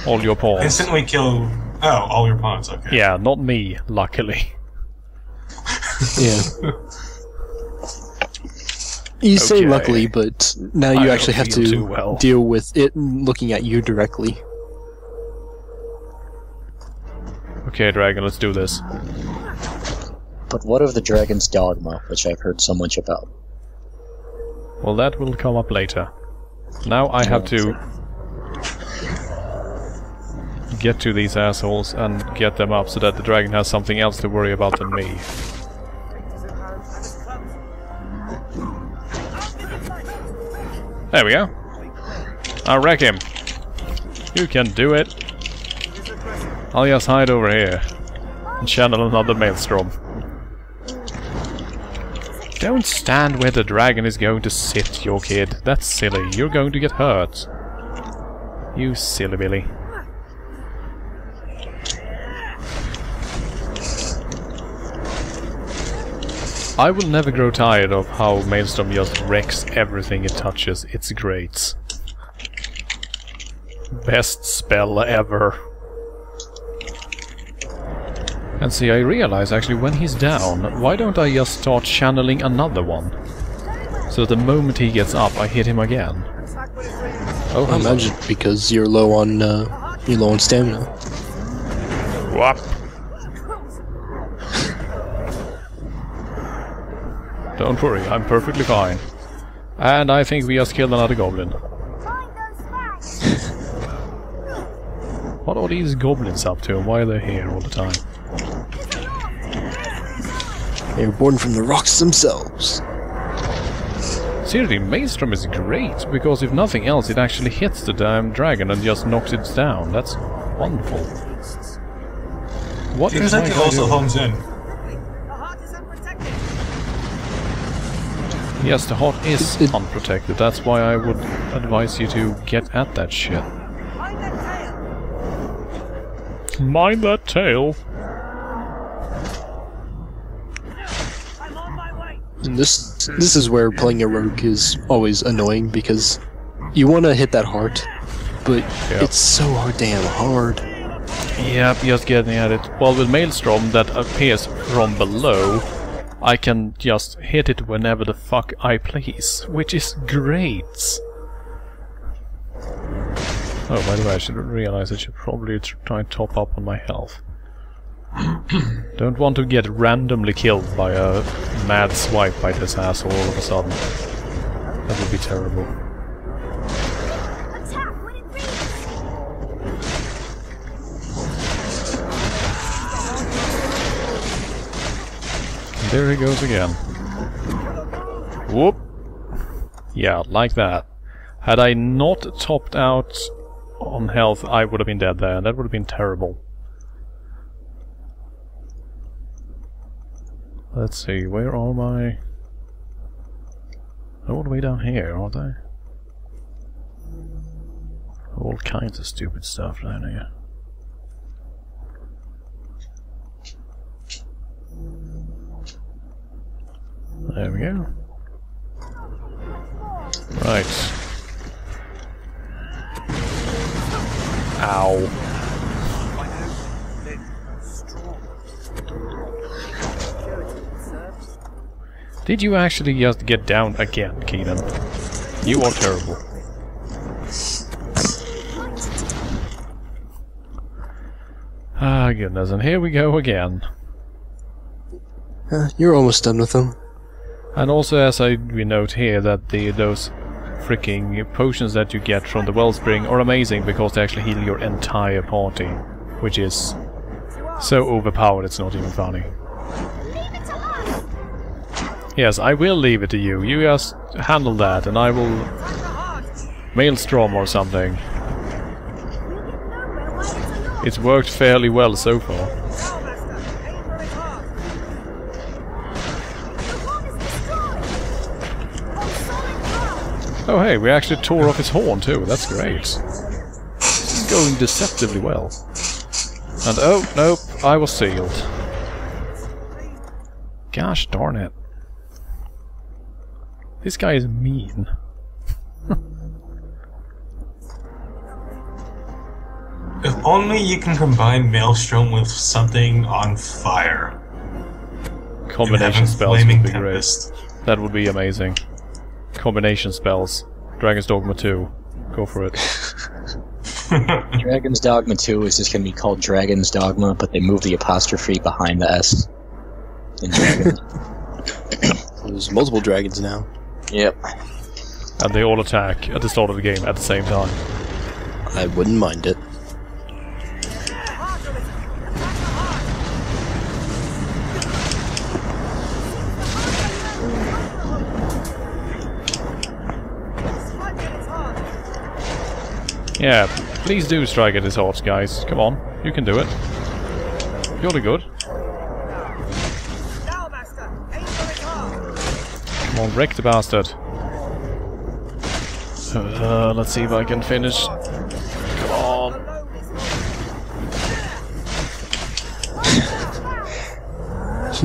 all your pawns. Instantly kill... Oh, all your pawns, okay. Yeah, not me, luckily. Yeah. You say luckily, but now you actually have to deal with it looking at you directly. Okay, dragon, let's do this. But what of the dragon's dogma, which I've heard so much about? Well, that will come up later. Now I have to get to these assholes and get them up so that the dragon has something else to worry about than me. There we go. I'll wreck him. You can do it. I'll just hide over here and channel another Maelstrom. Don't stand where the dragon is going to sit, your kid. That's silly. You're going to get hurt. You silly Billy. I will never grow tired of how Maelstrom just wrecks everything it touches. It's great. Best spell ever. And see, I realize actually when he's down, why don't I just start channeling another one? So the moment he gets up, I hit him again. Oh, I imagine because you're low on stamina. Whoop. Don't worry, I'm perfectly fine. And I think we just killed another goblin. What are these goblins up to and why are they here all the time? They were born from the rocks themselves. Seriously, Maelstrom is great, because if nothing else it actually hits the damn dragon and just knocks it down. That's wonderful. What Seems is like my it guy also doing? homes in. Yes, the heart is unprotected. That's why I would advise you to get at that shit. Mind that tail. And this is where playing a rogue is always annoying because you want to hit that heart, but it's so damn hard. Yep, just getting at it. Well, with Maelstrom that appears from below, I can just hit it whenever the fuck I please, which is great. Oh, by the way, I should realize I should probably try and top up on my health. Don't want to get randomly killed by a mad swipe by this asshole all of a sudden. That would be terrible. And there he goes again. Whoop! Yeah, like that. Had I not topped out on health, I would have been dead there. That would have been terrible. Let's see, where are my... They're all the way down here, aren't they? All kinds of stupid stuff down here. There we go. Right. Ow. Did you actually just get down again, Keenan? You are terrible. Ah, goodness, and here we go again. You're almost done with them. And also, as we note here, that those freaking potions that you get from the wellspring are amazing because they actually heal your entire party, which is so overpowered it's not even funny. Yes, I will leave it to you. You just handle that, and I will Maelstrom or something. It's worked fairly well so far. Oh hey, we actually tore off his horn too. That's great. This is going deceptively well. And oh, nope, I was sealed. Gosh darn it. This guy is mean. If only you can combine Maelstrom with something on fire. Combination spells would be great. That would be amazing. Combination spells. Dragon's Dogma 2. Go for it. Dragon's Dogma 2 is just going to be called Dragon's Dogma, but they move the apostrophe behind the S in Dragon. There's multiple dragons now. Yep. And they all attack at the start of the game at the same time. I wouldn't mind it. Yeah, please do strike at his heart, guys. Come on, you can do it. You're good. Come on, wreck the bastard. Let's see if I can finish. Come on.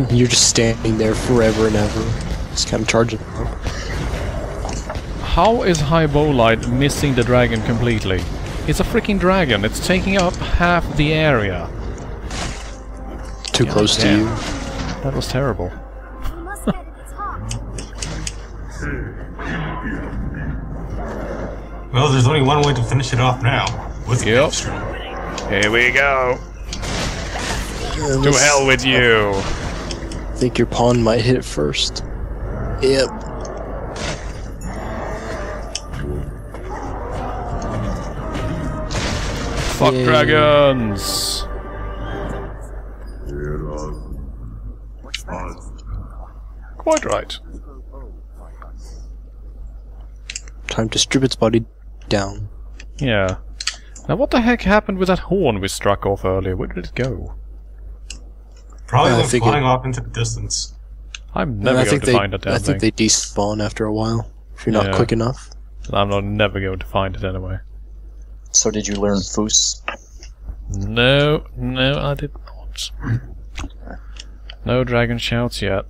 You're just standing there forever and ever. Just kind of charging up. How is Hybolite missing the dragon completely? It's a freaking dragon. It's taking up half the area. Too close to you. That was terrible. We must get at its heart. Well, there's only one way to finish it off now. With Yep. Maelstrom. Here we go. To hell with you. I think your pawn might hit it first. Yep. Fuck Yay. dragons. Quite right. Time to strip its body down. Yeah. Now what the heck happened with that horn we struck off earlier? Where did it go? Probably I went think flying off into the distance. I'm never I going think to find that damn I think thing. they despawn after a while. If you're not Yeah. quick enough. I'm not never going to find it anyway. So did you learn Foos? No, I did not. No dragon shouts yet.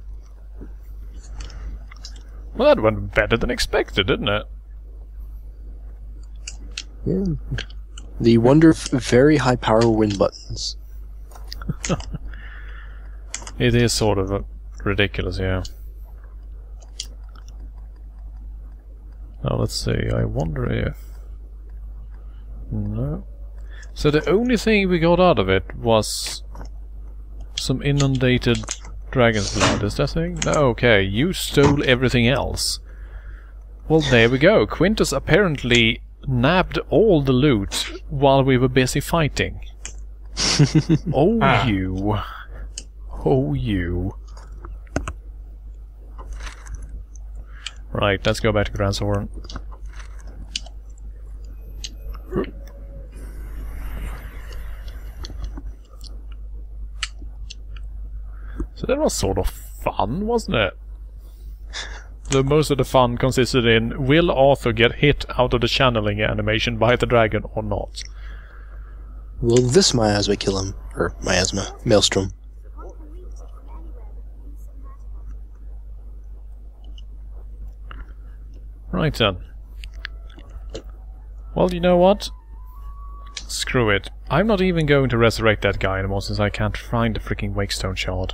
Well, that went better than expected, didn't it? Yeah. The wonder of very high power win buttons. It is sort of ridiculous, yeah. Now let's see, I wonder if... No. So the only thing we got out of it was some inundated dragon's blood, is that thing? No, okay, you stole everything else. Well, there we go. Quintus apparently nabbed all the loot while we were busy fighting. Oh, you. Oh, you. Right, let's go back to Grand Soren. So that was sort of fun, wasn't it? Though most of the fun consisted in, will Arthur get hit out of the channeling animation by the dragon or not? Will this miasma kill him? Or miasma. Maelstrom. One can reach it from anywhere but use some magic. Right then. Well, you know what? Screw it. I'm not even going to resurrect that guy anymore since I can't find the freaking Wakestone shard.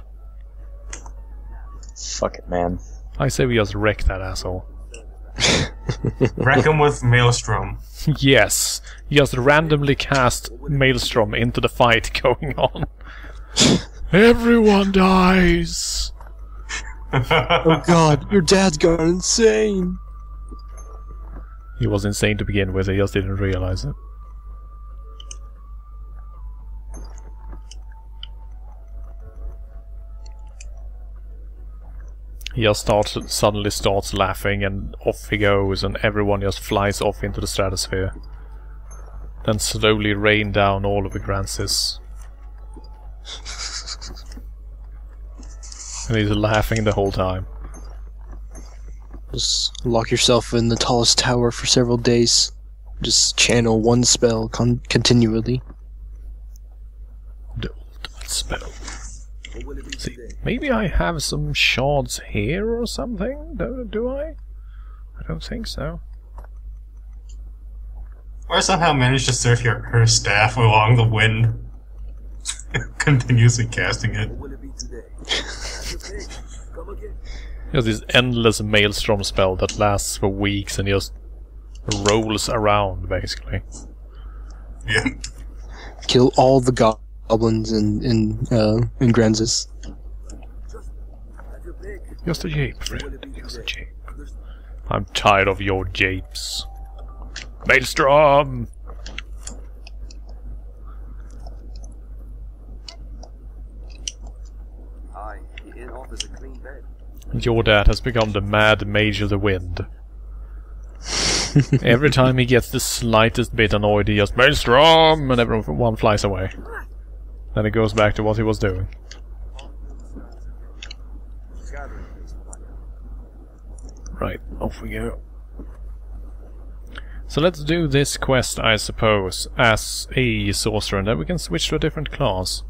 Fuck it, man. I say we just wreck that asshole. Wreck him with Maelstrom. Yes, just randomly cast Maelstrom into the fight going on. Everyone dies! Oh god, your dad's gone insane! He was insane to begin with, he just didn't realize it. He just suddenly starts laughing and off he goes and everyone just flies off into the stratosphere. Then slowly rain down all over Grancis. And he's laughing the whole time. Just lock yourself in the tallest tower for several days. Just channel one spell continually. The ultimate spell. See, maybe I have some shards here or something? Do I? I don't think so. Or somehow managed to surf her staff along the wind. Continuously casting it. He has this endless Maelstrom spell that lasts for weeks and just rolls around, basically. Yeah. Kill all the goblins in Granzis. Just a jape, friend. Just a jape. I'm tired of your japes. Maelstrom! Aye, the inn offers a clean bed. Your dad has become the mad mage of the wind. Every time he gets the slightest bit annoyed, he just Maelstrom, and everyone flies away. Then he goes back to what he was doing. Right, off we go. So let's do this quest, I suppose, as a sorcerer, and then we can switch to a different class.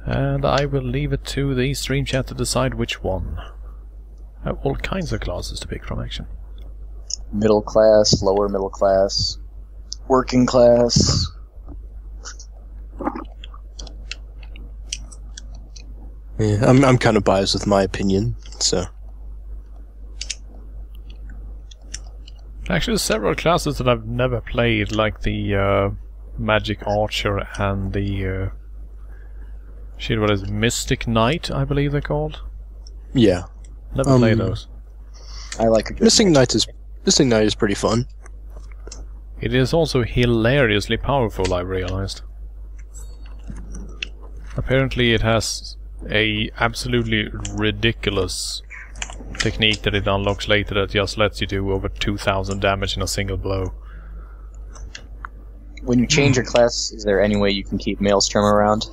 And I will leave it to the stream chat to decide which one. I have all kinds of classes to pick from, actually. Middle class, lower middle class, working class. Yeah, I'm kind of biased with my opinion, so. Actually, there's several classes that I've never played, like the Magic Archer and the shit, what is it? Mystic Knight, I believe they're called. Yeah. Never played those. I like a good Missing Knight is pretty fun. It is also hilariously powerful, I realized. Apparently it has a absolutely ridiculous technique that it unlocks later that just lets you do over 2,000 damage in a single blow. When you change your class, is there any way you can keep Maelstrom around?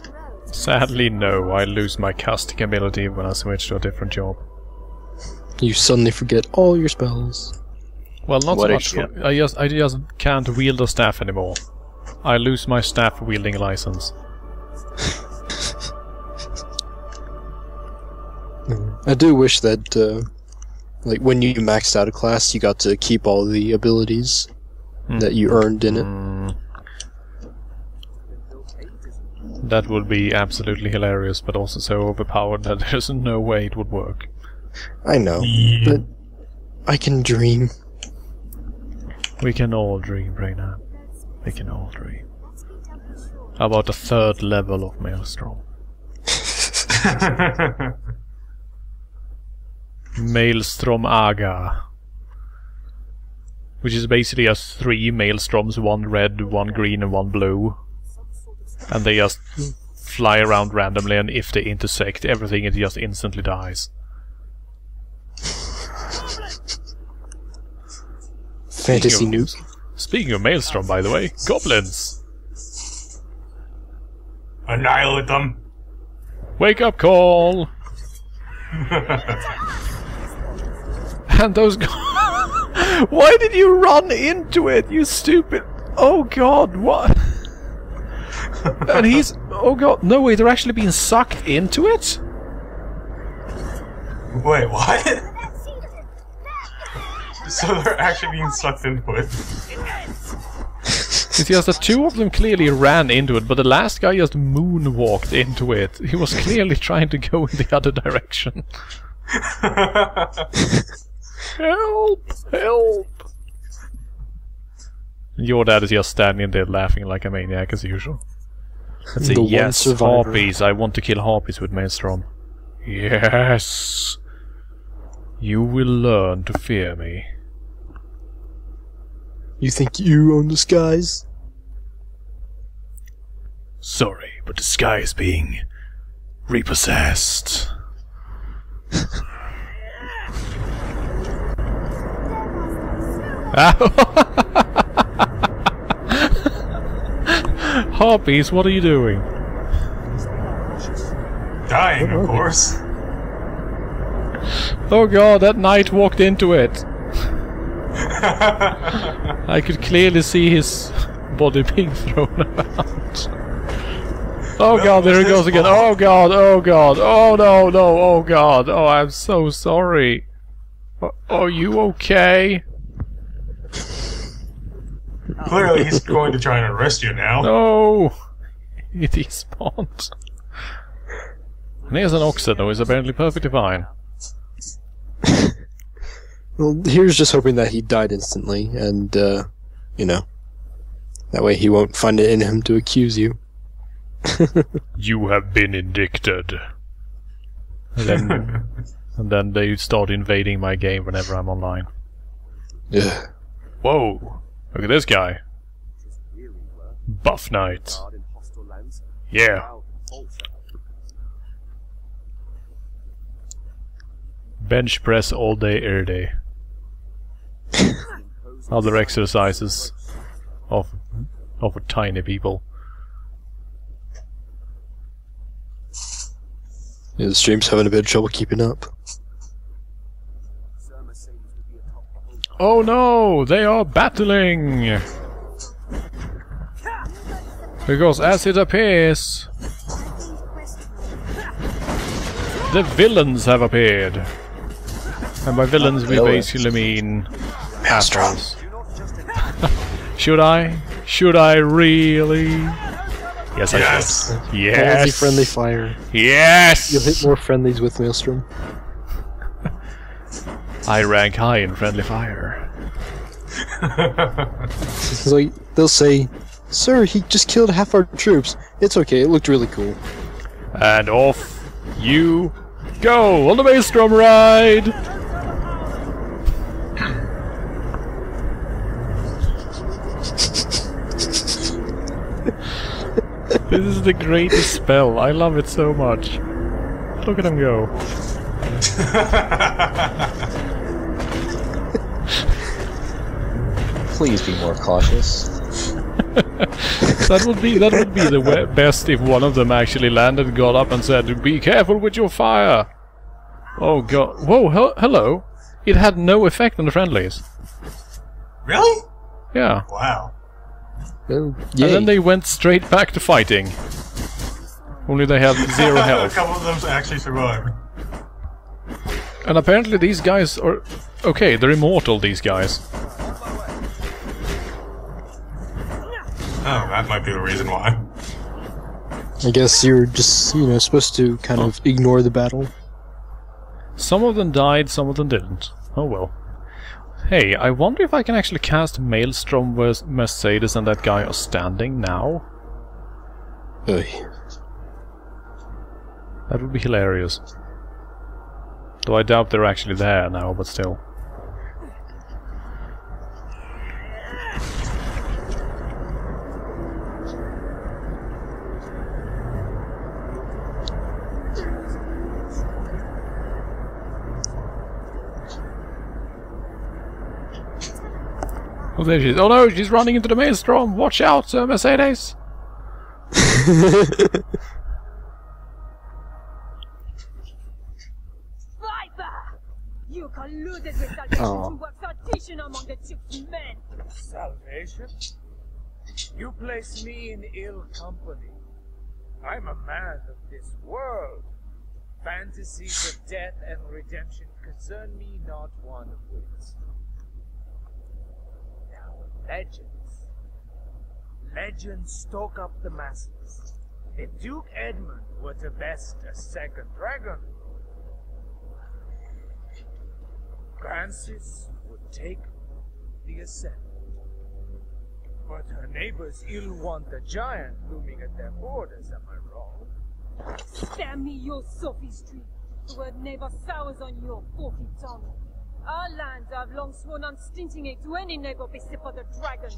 Sadly, no. I lose my casting ability when I switch to a different job. You suddenly forget all your spells. Well, not What so much. I just can't wield a staff anymore. I lose my staff wielding license. I do wish that, like, when you maxed out a class, you got to keep all the abilities that you earned in it. That would be absolutely hilarious, but also so overpowered that there's no way it would work. I know, but I can dream. We can all dream, Reyna. We can all dream. How about the 3rd level of Maelstrom? Maelstrom Aga. Which is basically just 3 Maelstroms, 1 red, 1 green and 1 blue. And they just fly around randomly, and if they intersect everything, it just instantly dies. Fantasy news. Speaking of Maelstrom, by the way, goblins! Annihilate them! Wake up call! And those why did you run into it, you stupid... Oh god, what? And he's... Oh god, no way, they're actually being sucked into it? Wait, what? So they're actually being sucked into it. It's just that 2 of them clearly ran into it, but the last guy just moonwalked into it. He was clearly trying to go in the other direction. Help! Help! Your dad is just standing there laughing like a maniac as usual. Let's see, yes, harpies. I want to kill harpies with Maelstrom. Yes! You will learn to fear me. You think you own the skies? Sorry, but the sky is being repossessed. Harpies, what are you doing? Dying, of course. Oh god, that knight walked into it. I could clearly see his body being thrown about. Oh god, there he goes again. Oh god, oh god. Oh no, no, oh god. Oh, I'm so sorry. Are you okay? Clearly he's going to try and arrest you now. No! He despawned. And here's an oxen who is apparently perfectly fine. Well, here's just hoping that he died instantly, and You know? That way he won't find it in him to accuse you. You have been indicted. And then they start invading my game whenever I'm online. Yeah. Whoa! Look at this guy. Buff Knight. Yeah. Bench press all day, every day. Other exercises of tiny people. Yeah, the stream's having a bit of trouble keeping up. Oh no! They are battling! Because as it appears, the villains have appeared. And by villains we basically mean assholes. Should I? Should I really? Yes, I should. Yes! Only friendly fire. Yes! You'll hit more friendlies with Maelstrom. I rank high in friendly fire. It's like, they'll say, "Sir, he just killed half our troops." It's okay, it looked really cool. And off you go on the Maelstrom ride! This is the greatest spell. I love it so much. Look at him go. Please be more cautious. That would be the best if one of them actually landed, got up and said, "Be careful with your fire." Oh god. Whoa, hello. It had no effect on the friendlies. Really? Yeah. Wow. Oh, And then they went straight back to fighting. Only they had 0 A health. couple of them actually survived. And apparently these guys are... Okay, they're immortal, these guys. Oh, that might be the reason why. I guess you're just, you know, supposed to kind of ignore the battle. Some of them died, some of them didn't. Oh well. Hey, I wonder if I can actually cast Maelstrom where Mercedes and that guy are standing now? Oy. That would be hilarious. Though I doubt they're actually there now, but still. Oh, there she is. Oh no, she's running into the Maelstrom! Watch out, Mercedes! You colluded with Salvation to work salvation among the chief's men! Salvation? You place me in ill company. I'm a man of this world. Fantasies of death and redemption concern me not one whit. Now, legends. Legends stoke up the masses. If Duke Edmund were to best a second dragon, Francis would take the ascent. But her neighbors ill want the giant looming at their borders, am I wrong? Spare me your sophistry. The word never sours on your forky tongue. Our lands have long sworn unstinting aid to any neighbor except for the dragon.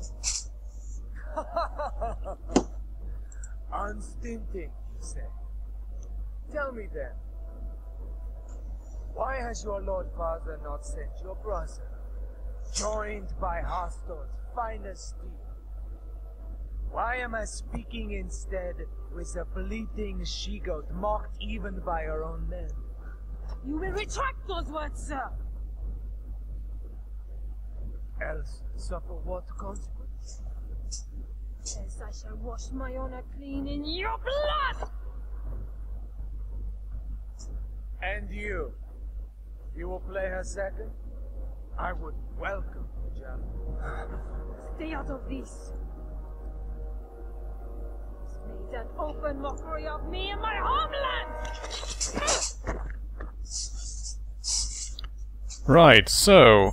Unstinting, you say? Tell me then, why has your Lord Father not sent your brother, joined by Hearthstone's finest steel? Why am I speaking instead with a bleating she-goat mocked even by her own men? You will retract those words, sir! Else suffer what consequence? Else I shall wash my honor clean in your blood! And you? You will play her second? I would welcome the challenge. Stay out of this. You've made an open mockery of me and my homeland! Right, so...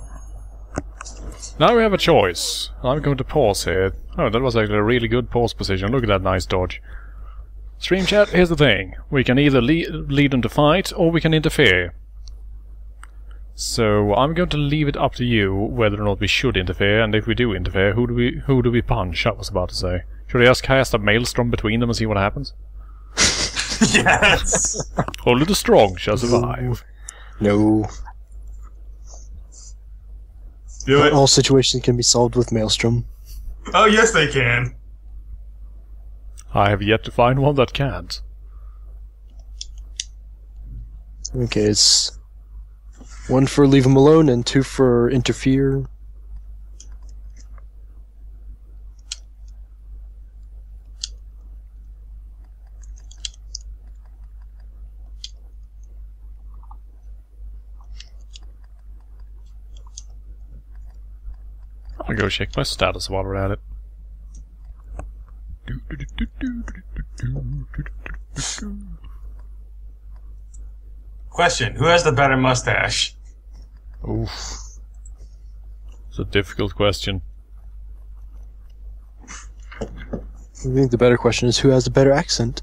Now we have a choice. I'm going to pause here. Oh, that was actually a really good pause position. Look at that nice dodge. Stream chat, here's the thing. We can either lead them to fight, or we can interfere. So, I'm going to leave it up to you whether or not we should interfere, and if we do interfere, who do we punch? I was about to say. Should I just cast a maelstrom between them and see what happens? Yes! Only the strong shall survive. No. Do Not it. all situations can be solved with Maelstrom. Oh, yes, they can. I have yet to find one that can't. Okay, it's 1 for leave him alone and 2 for interfere. I'll go check my status while we're at it. Question, who has the better mustache? Oof. It's a difficult question. I think the better question is who has the better accent.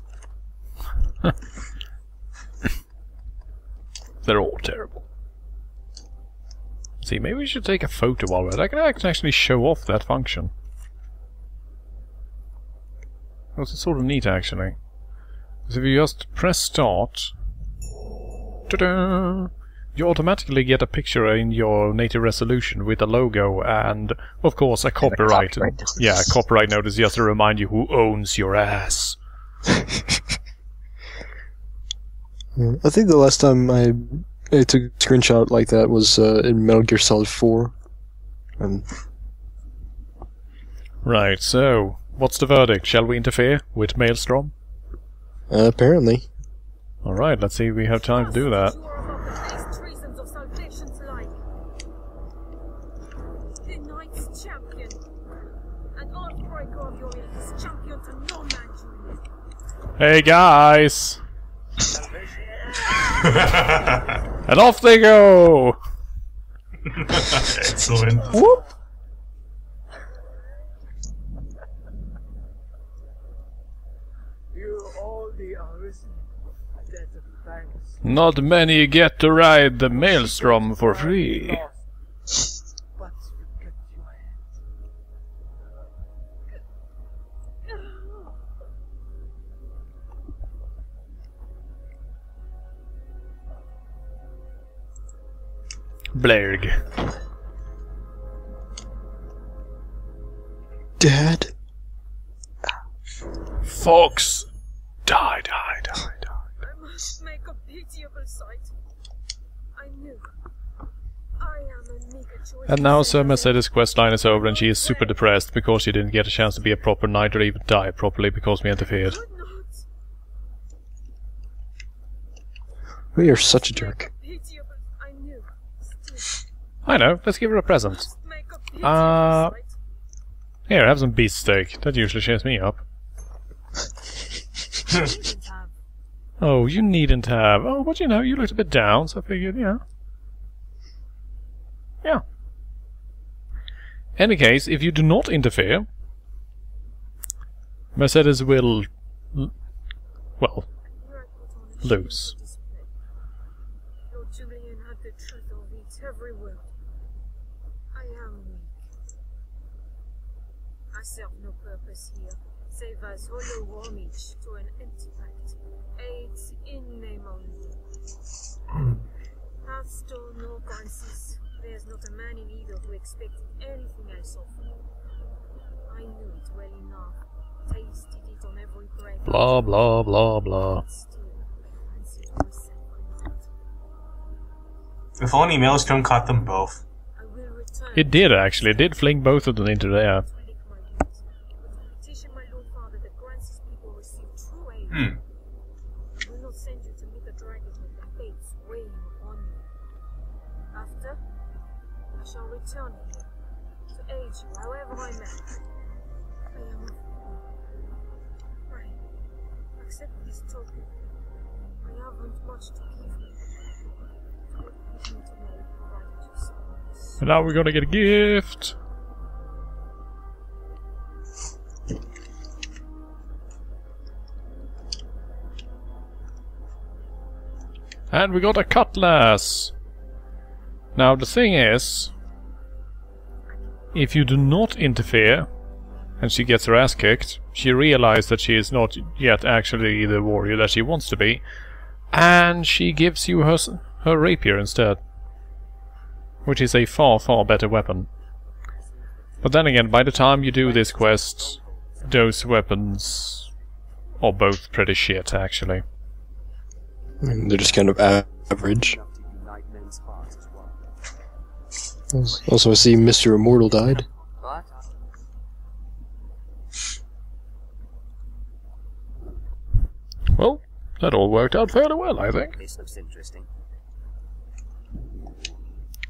They're all terrible. See, maybe we should take a photo while we're at it. I can actually show off that function. Oh, it's sort of neat, actually. Because if you just press start, ta-da! You automatically get a picture in your native resolution with a logo and, of course, a copyright. Yeah, a copyright notice just to remind you who owns your ass. I think the last time I took a screenshot like that was in Metal Gear Solid 4. Right, so, what's the verdict? Shall we interfere with Maelstrom? Apparently. Alright, let's see if we have time to do that. Hey guys! And off they go! Excellent. Whoop! You all the arisen. A debt of thanks. Not many get to ride the Maelstrom for free. But you kept your hand. Blerg. Dad? Fox! Die. I must make a pitiable sight. I knew. I am a meager choice. And now Sir Mercedes' questline is over and she is super depressed because she didn't get a chance to be a proper knight or even die properly because we interfered. Could not We are such a jerk. pitiable. I knew. Still, I know, let's give her a present. must make a pitiable sight. Here, have some beefsteak. That usually cheers me up. Didn't have. Oh, you needn't have. Oh, but you know, you looked a bit down, so I figured, yeah. Yeah. Any case, if you do not interfere, Mercedes will, well, Here I put on a lose. display. Lord Julian had the truth of it, every word. I am weak. I serve no purpose here, save as hollow homage to an empty pact. Aids in name only. Hearthstone, no glances. There's not a man in either who expected anything else of me. I knew it well enough. Tasted it on every breath. Blah, blah, blah, blah. Still, I fancied myself a knight. If only Maelstrom caught them both. I will return. It did, actually. It did fling both of them into the air. To lick my wounds, but I petition my Lord Father that grants his people receive true aid. I will not send you to meet the dragon with the fates weighing upon you. After, I shall return here to aid you however I may. I am a fool. Right. Accept this token. I haven't much to give you. Give me to know provided you so much. And now we're gonna get a gift. And we got a cutlass! Now the thing is, if you do not interfere, and she gets her ass kicked, she realizes that she is not yet actually the warrior that she wants to be, and she gives you her rapier instead. Which is a far, far better weapon. But then again, by the time you do this quest, those weapons are both pretty shit, actually. They're just kind of average. Also, I see Mr. Immortal died. What? Well, that all worked out fairly well, I think. This looks interesting.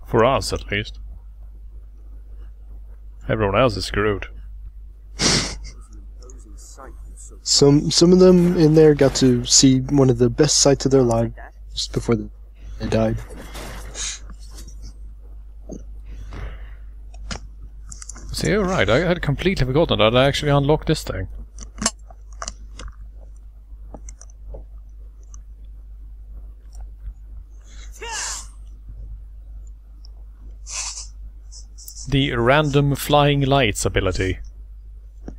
For us, at least. Everyone else is screwed. Some of them in there got to see one of the best sights of their lives just before they died. See, you're right, I had completely forgotten that I actually unlocked this thing. The random flying lights ability. It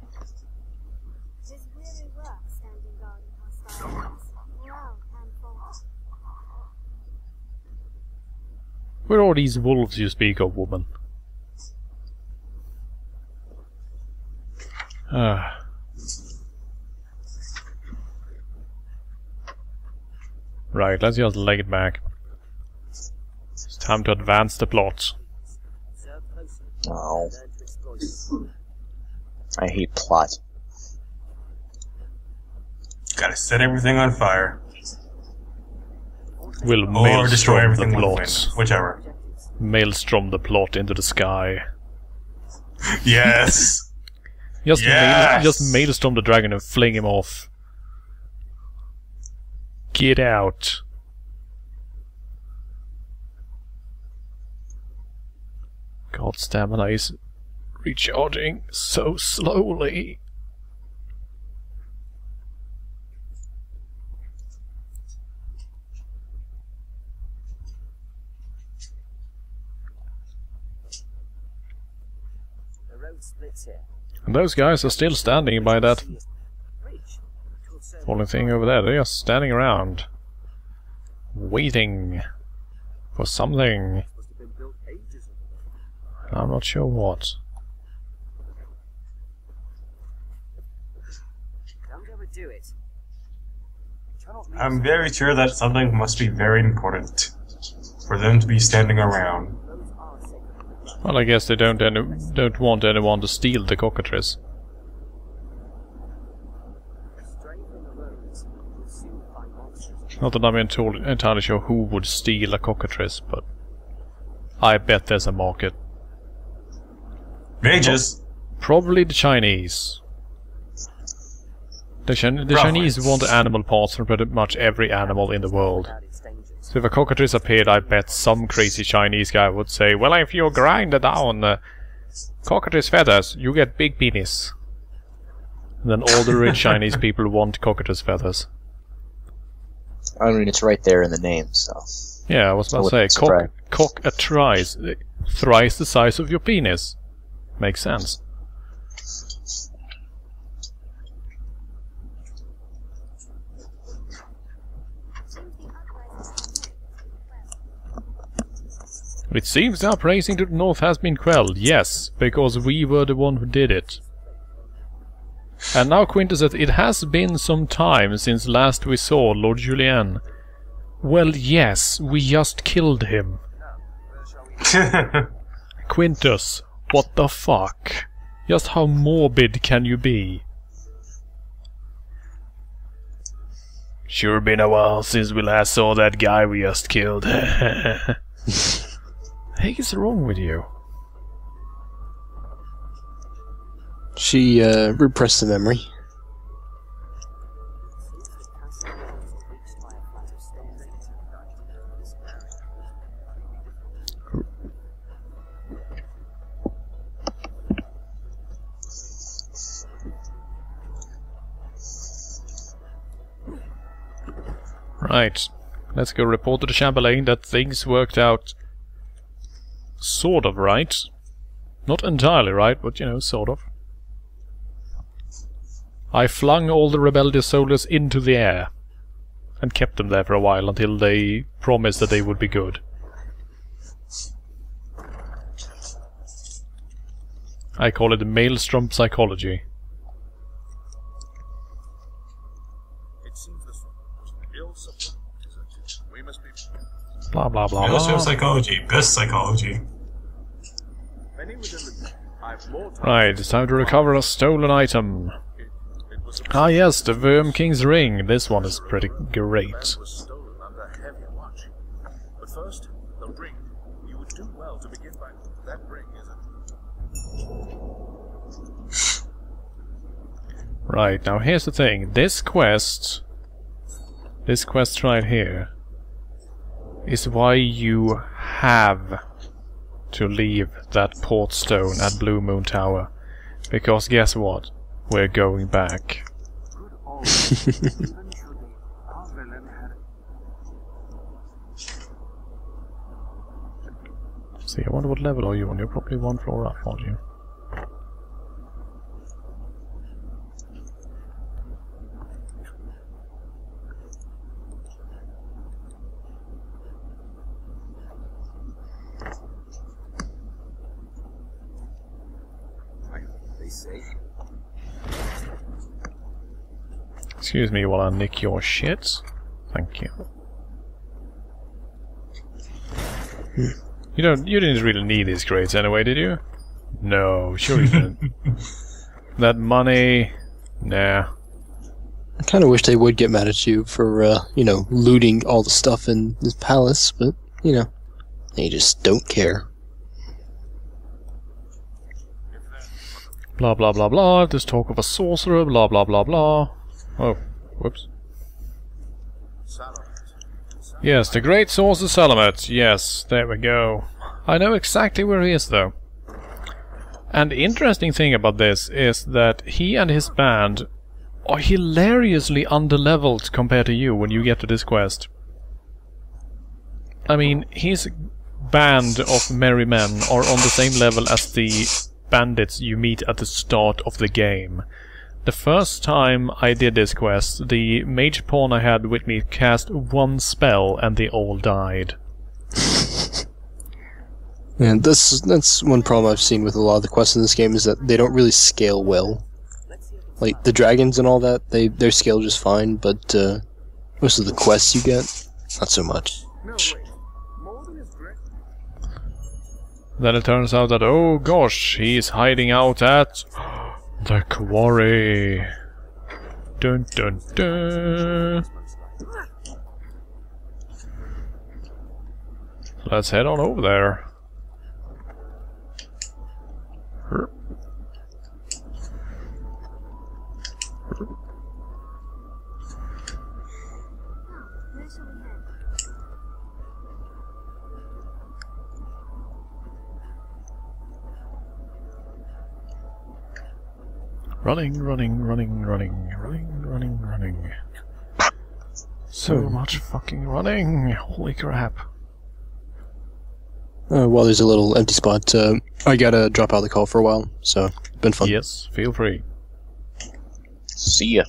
is weary work standing guard in hostile lands. Morale can fall. Where are these wolves you speak of, woman? Ah. Right, let's just leg it back. It's time to advance the plot. Oh. I hate plot. Gotta set everything on fire. We'll Or destroy maelstrom the everything with plot. wind. Whichever. Maelstrom the plot into the sky. Yes! Just, Yes! just maelstrom the dragon and fling him off. Get out. God, stamina is recharging so slowly. The road splits here. And those guys are still standing by that Reach. It will serve falling thing over there. They're just standing around, waiting for something. Must have been built ages ago. I'm not sure what. Don't overdo it. Try not to I'm very sure that something must be very important for them to be standing around. roads are sacred. Well, I guess they don't want anyone to steal the cockatrice. Stray from the roads. You'll soon find monsters. Not that I'm entirely sure who would steal a cockatrice, but I bet there's a market. Mages! Probably the Chinese. The Chinese want animal parts from pretty much every animal in the world. Without its dangers. So if a cockatrice appeared, I bet some crazy Chinese guy would say, well, if you grind down cockatrice feathers, you get big penis. And then all the rich Chinese people want cockatrice feathers. I mean, it's right there in the name, so. Yeah, I was about to say, cockatrice, thrice the size of your penis. Makes sense. It seems the uprising to the north has been quelled, yes, because we were the one who did it. And now Quintus said, it has been some time since last we saw Lord Julien. Well, yes, we just killed him. Quintus, what the fuck? Just how morbid can you be? Sure been a while since we last saw that guy we just killed. The heck is wrong with you? She repressed the memory. Right. Let's go report to the Chamberlain that things worked out sort of right. Not entirely right, but you know, sort of. I flung all the rebellious soldiers into the air and kept them there for a while until they promised that they would be good. I call it Maelstrom psychology. It seems this was ill supply, isn't it? We must be Blah blah blah Maelstrom blah. psychology. Best psychology. many within the I've more time. Right, it's time to recover a stolen item. It was Ah yes, the Worm King's ring. This one is pretty great. was stolen under heavy watch. But first, the ring. You would do well to begin by that ring, is it? Right, now here's the thing. This quest right here, is why you have to leave that port stone at Blue Moon Tower. Because guess what? We're going back. Good old. Even should the our villain had See, I wonder what level are you on? You're probably one floor up, aren't you? they say. Excuse me while I nick your shit. Thank you. You didn't really need these crates anyway, did you? No, sure you didn't. That money... Nah. I kind of wish they would get mad at you for, you know, looting all the stuff in this palace, but, you know, they just don't care. Blah blah blah blah, there's talk of a sorcerer, blah blah blah blah. Oh, whoops. Yes, the great sorcerer Salamet. Yes, there we go. I know exactly where he is though. And the interesting thing about this is that he and his band are hilariously underleveled compared to you when you get to this quest. I mean, his band of merry men are on the same level as the bandits you meet at the start of the game. The first time I did this quest, the mage pawn I had with me cast one spell and they all died. And that's one problem I've seen with a lot of the quests in this game, is that they don't really scale well. Like, the dragons and all that, they scale just fine, but most of the quests you get, not so much. No, wait. More than his great. Then it turns out that, oh gosh, he's hiding out at the quarry. Dun dun dun. Let's head on over there. Where shall we head? Running, running, running, running, running, running, running. So much fucking running. Holy crap. While there's a little empty spot, I gotta drop out of the call for a while, so been fun. Yes, feel free. See ya.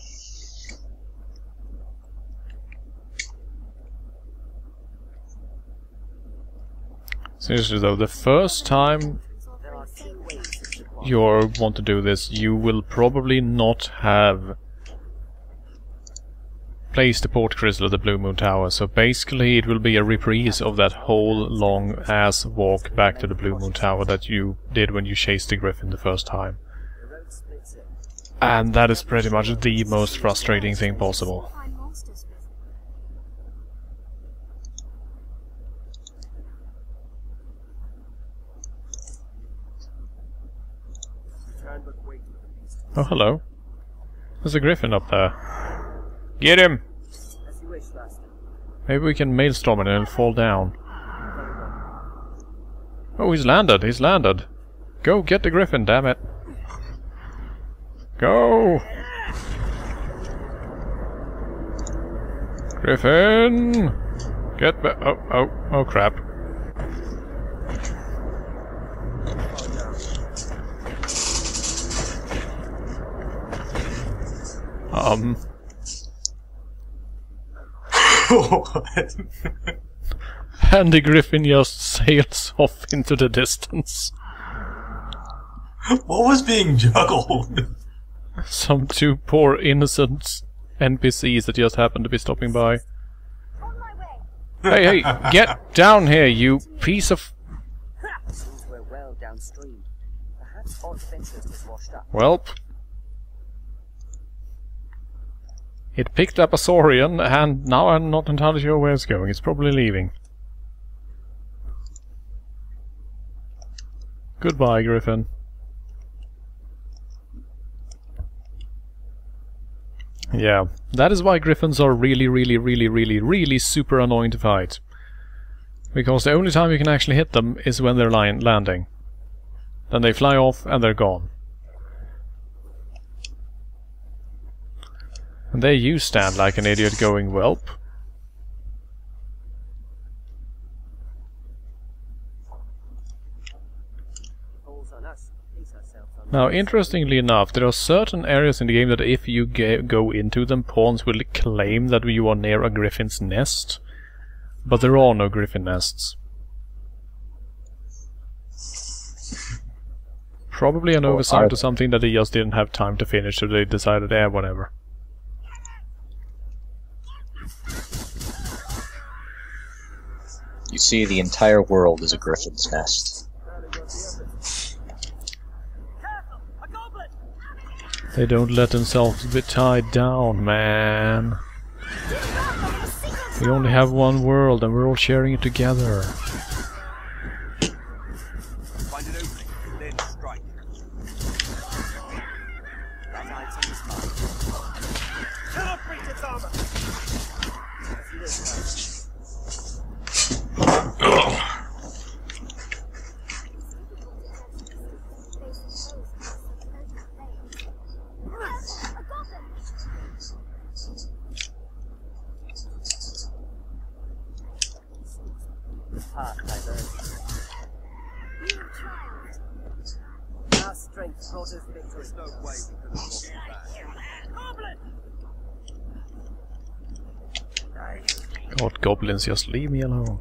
Seriously though, the first time There are two ways to deploy. you want to do this, you will probably not have placed the port crystal at the Blue Moon Tower, so basically it will be a reprise of that whole long ass walk back to the Blue Moon Tower that you did when you chased the griffin the first time. The road splits it. And that is pretty much the most frustrating thing possible. Find monsters with. Turn but wait for the beast. Oh, hello. There's a griffin up there. Get him! As you wish, Master. Maybe we can maelstrom it and it'll fall down. Oh, he's landed, he's landed. Go get the griffin, damn it. Go! Griffin! Get back. Oh crap. What? Andy Griffin just sails off into the distance. What was being juggled? Some two poor innocent NPCs that just happened to be stopping by. Hey, get down here, you piece of... Seems we're well downstream. Perhaps Odd Fences was washed up. Welp. It picked up a Saurian, and now I'm not entirely sure where it's going. It's probably leaving. Goodbye, Griffin. Yeah, that is why Griffins are really super annoying to fight. Because the only time you can actually hit them is when they're landing. Then they fly off and they're gone. And there you stand like an idiot going, welp. Now, interestingly enough, there are certain areas in the game that if you go into them, pawns will claim that you are near a griffin's nest. But there are no griffin nests. Probably an oversight or something that they just didn't have time to finish, so they decided, whatever. You see, the entire world is a griffin's nest. They don't let themselves be tied down, man. We only have one world and we're all sharing it together. Find an opening, then strike. Celebrate its armor! Our strength brought us victory. There's no way we could have lost that. God, goblins, just leave me alone.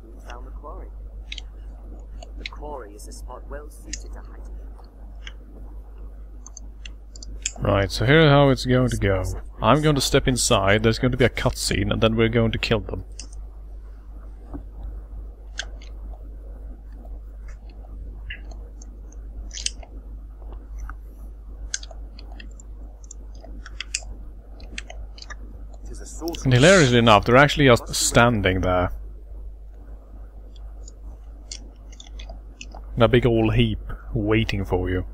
We found the quarry. The quarry is a spot well suited to hiding. Right, so here's how it's going to go. I'm going to step inside, there's going to be a cutscene, and then we're going to kill them. And hilariously enough, they're actually just standing there. In a big old heap, waiting for you.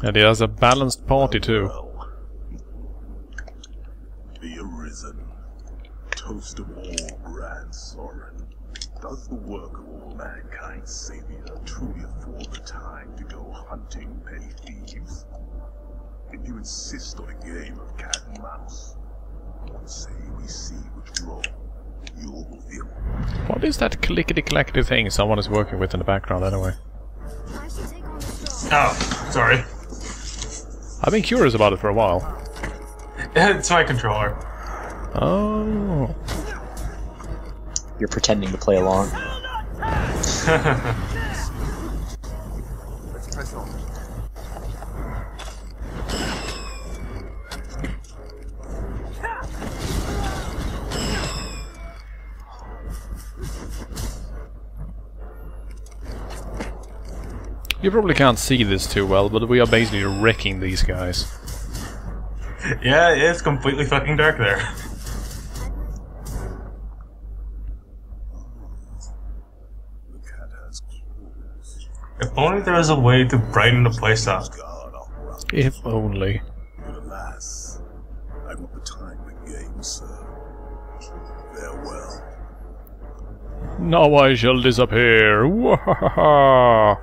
And he has a balanced party too. Be arisen, toast of all grand Soren. Does the work of all mankind's savior truly afford the time to go hunting petty thieves? If you insist on a game of cat and mouse, what say we see which role you'll fulfill? What is that clickety-clackety thing someone is working with in the background anyway? Oh, sorry. I've been curious about it for a while. It's my controller. Oh. You're pretending to play along. Let's press on. You probably can't see this too well, but we are basically wrecking these guys. Yeah, it's completely fucking dark there. If only there was a way to brighten the place up. If only. But alas, I've not the time for games, sir. Farewell. Now I shall disappear. Wahaha.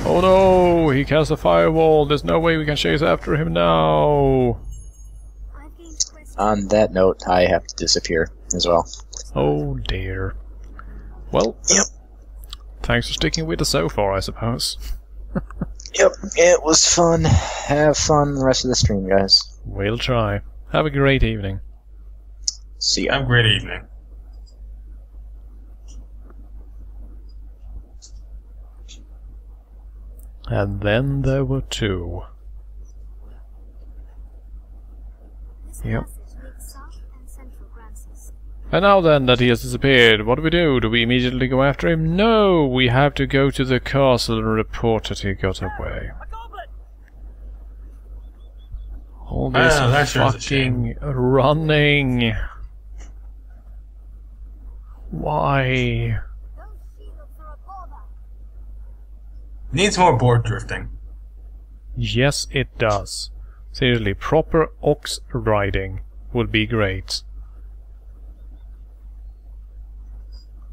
Oh no! He cast a firewall! There's no way we can chase after him now! On that note, I have to disappear as well. Oh dear. Well, Yep. Thanks for sticking with us so far, I suppose. Yep, it was fun. Have fun the rest of the stream, guys. We'll try. Have a great evening. See ya. Have a great evening. And then there were two. Yep. And now then that he has disappeared, what do? Do we immediately go after him? No! We have to go to the castle and report that he got away. All this that sure is a fucking running. Why? Needs more board drifting. Yes, it does. Seriously, proper ox riding would be great.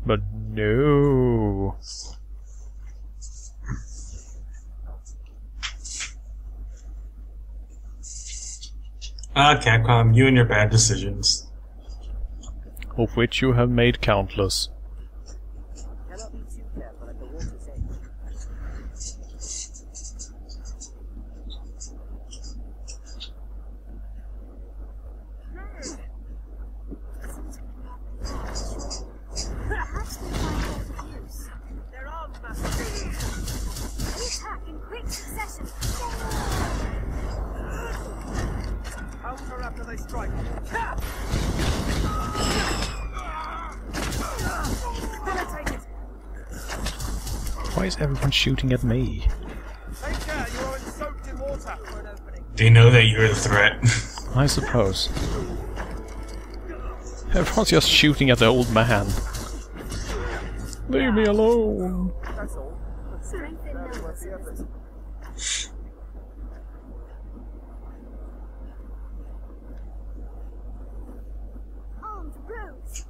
But no. Capcom, you and your bad decisions. Of which you have made countless. Cannot be too careful at the water's edge. They're on, Master. Attack in quick succession. Counter after they strike. Why is everyone shooting at me? Take care, you are soaked in water for an opening. They know that you're the threat. I suppose. Everyone's just shooting at the old man. Leave me alone. That's all. That's worth the effort. Armed rogues.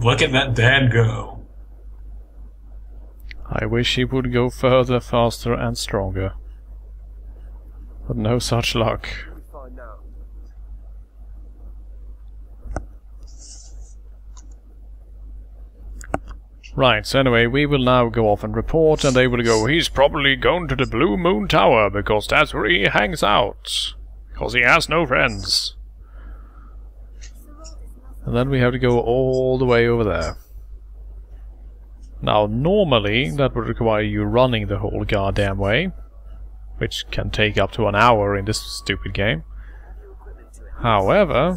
Look at that dad go. I wish he would go further, faster and stronger. But no such luck. We find now. Right, so anyway, we will now go off and report, and they will go, he's probably gone to the Blue Moon Tower, because that's where he hangs out. Because he has no friends. And then we have to go all the way over there. Now, normally, that would require you running the whole goddamn way, which can take up to an hour in this stupid game. However,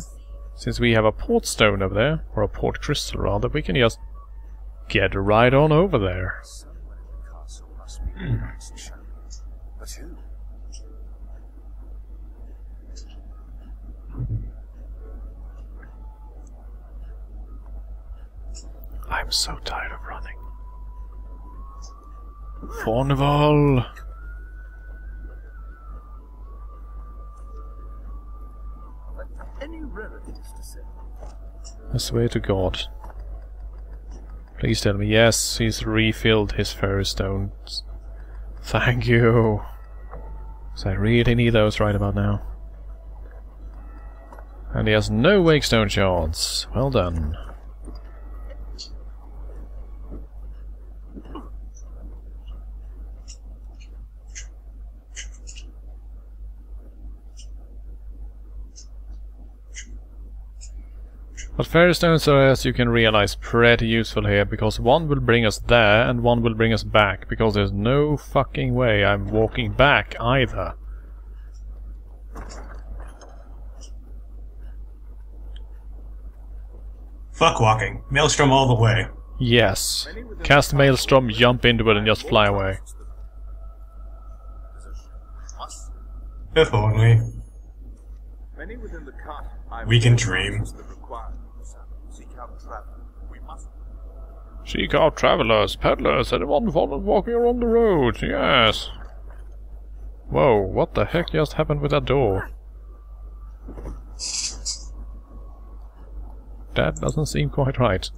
since we have a port stone over there, or a port crystal rather, we can just get right on over there. Someone in the castle must be the Knights show. But who? I'm so tired of running. Fornival! Any relatives to say? I swear to God. Please tell me, yes, he's refilled his fairy stones. Thank you. Because I really need those right about now. And he has no wake stone shards. Well done. But fairy stones are, as you can realize, pretty useful here, because one will bring us there and one will bring us back, because there's no fucking way I'm walking back either. Fuck walking. Maelstrom all the way. Yes. Cast Maelstrom, jump into it and just fly away. If only. Many within the cut. We can dream. Seek out travel. We must. Seek out travelers, peddlers, anyone walking around the road, yes. Whoa, what the heck just happened with that door? That doesn't seem quite right.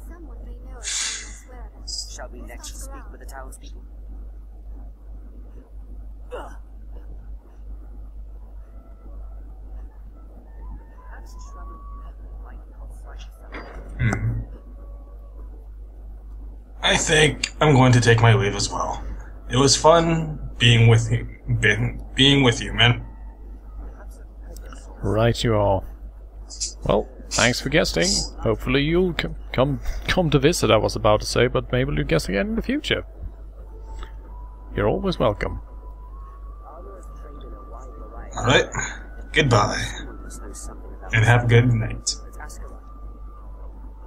Someone may know of Dogma's whereabouts. Shall we next speak with the townspeople? Perhaps traveling might cause sight of something. I think I'm going to take my leave as well. It was fun being with you, man. Right you are. Well, thanks for guesting. Hopefully you'll come to visit, I was about to say, but maybe you'll guest again in the future. You're always welcome. Alright, goodbye. And have a good night.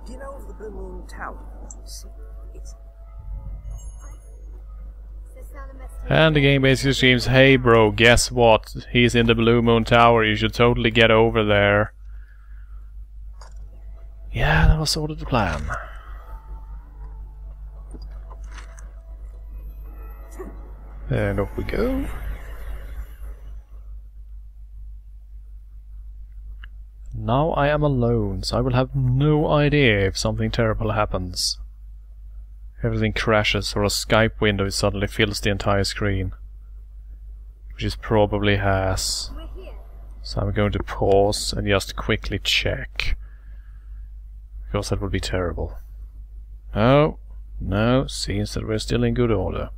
Do you know of the Blue Moon Tower? See, it's And the game basically screams, hey bro, guess what? He's in the Blue Moon Tower, you should totally get over there. Yeah, that was sort of the plan. And off we go. Now I am alone, so I will have no idea if something terrible happens. Everything crashes or a Skype window suddenly fills the entire screen. Which it probably has. So I'm going to pause and just quickly check. Because that would be terrible. Oh, no, seems that we're still in good order.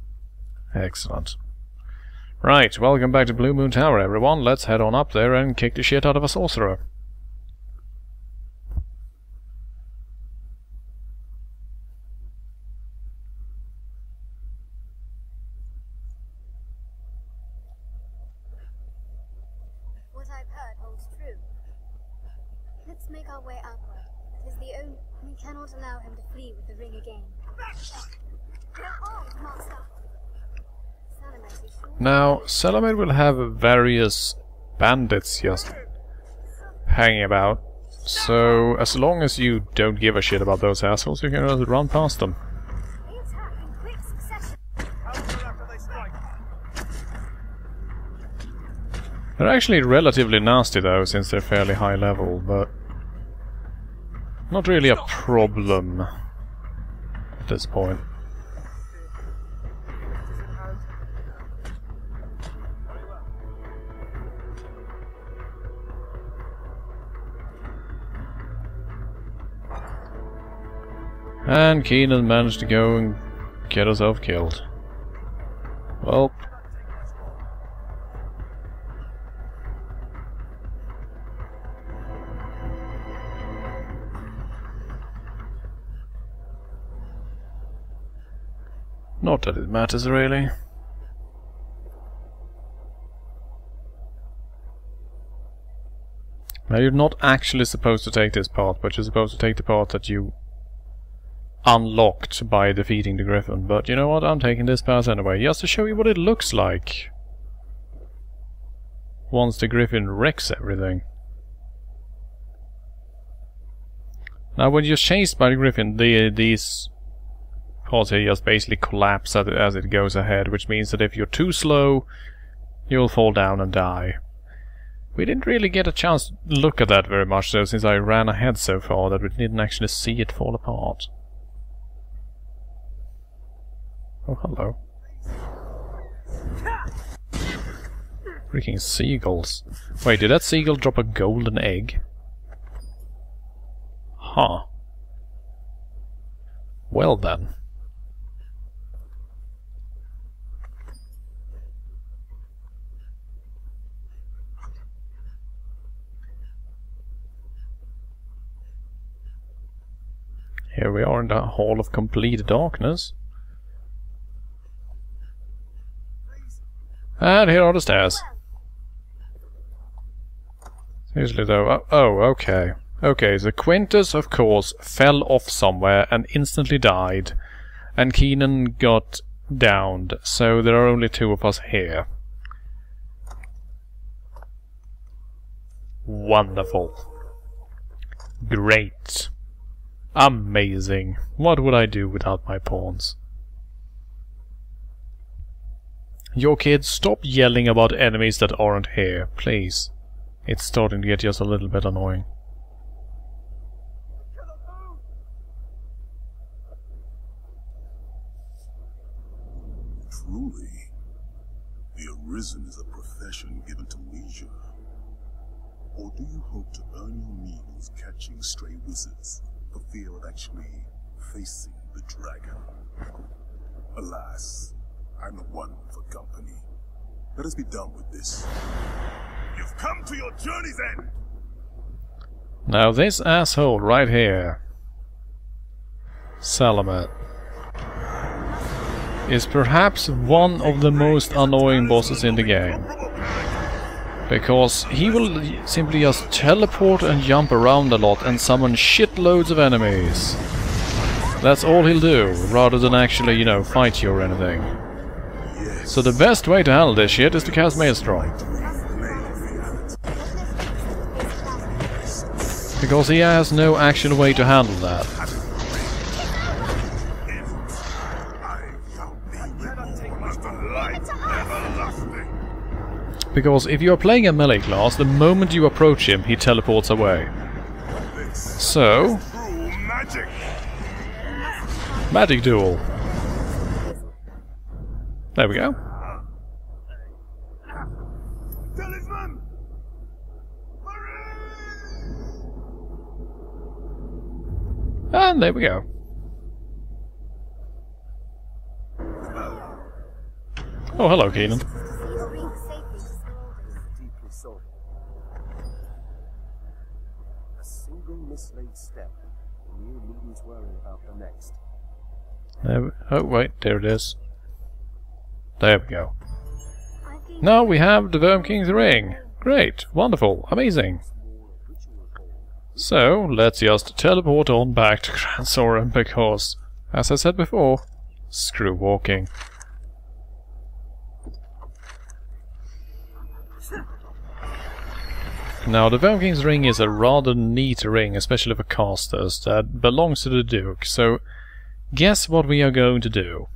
Excellent. Right, welcome back to Blue Moon Tower everyone. Let's head on up there and kick the shit out of a sorcerer. What I've heard holds true. Let's make our way upward. It is the only... We cannot allow him to flee with the ring again. Now, Salamed will have various bandits just hanging about. So, as long as you don't give a shit about those assholes, you can just run past them. They're actually relatively nasty though, since they're fairly high level, but not really a problem at this point. And Keenan managed to go and get herself killed. Well, not that it matters really. Now you're not actually supposed to take this path, but you're supposed to take the path that you unlocked by defeating the Griffin. But you know what, I'm taking this path anyway, just to show you what it looks like once the Griffin wrecks everything. Now when you're chased by the Griffin, these paths here just basically collapse as it goes ahead, which means that if you're too slow, you'll fall down and die. We didn't really get a chance to look at that very much though, since I ran ahead so far that we didn't actually see it fall apart. Oh, hello. Freaking seagulls. Wait, did that seagull drop a golden egg? Huh. Well then. Here we are in the Hall of Complete Darkness. And here are the stairs. Seriously though, oh, okay. Okay, so Quintus, of course, fell off somewhere and instantly died. And Keenan got downed, so there are only 2 of us here. Wonderful. Great. Amazing. What would I do without my pawns? Your kids, stop yelling about enemies that aren't here, please. It's starting to get just a little bit annoying. Truly, the Arisen is a profession given to leisure. Or do you hope to earn your meals catching stray wizards for fear of actually facing the dragon? Alas, I'm the one for company. Let us be done with this. You've come to your journey's end! Now this asshole right here, Salamat, is perhaps one of the most annoying bosses in the game. Because he will simply just teleport and jump around a lot and summon shitloads of enemies. That's all he'll do, rather than actually, you know, fight you or anything. So the best way to handle this shit is to cast Maelstrom. Because he has no actual way to handle that. Because if you are playing a melee class, the moment you approach him, he teleports away. So... Magic duel. There we go. And there we go. Oh, hello, Keenan. A single mislaid step, and you needn't worry about the next. Oh, wait, there it is. There we go. Now we have the Worm King's Ring. Great, wonderful, amazing. So, let's just teleport on back to Gran Soren because, as I said before, screw walking. Now, the Worm King's Ring is a rather neat ring, especially for casters, that belongs to the Duke, so guess what we are going to do?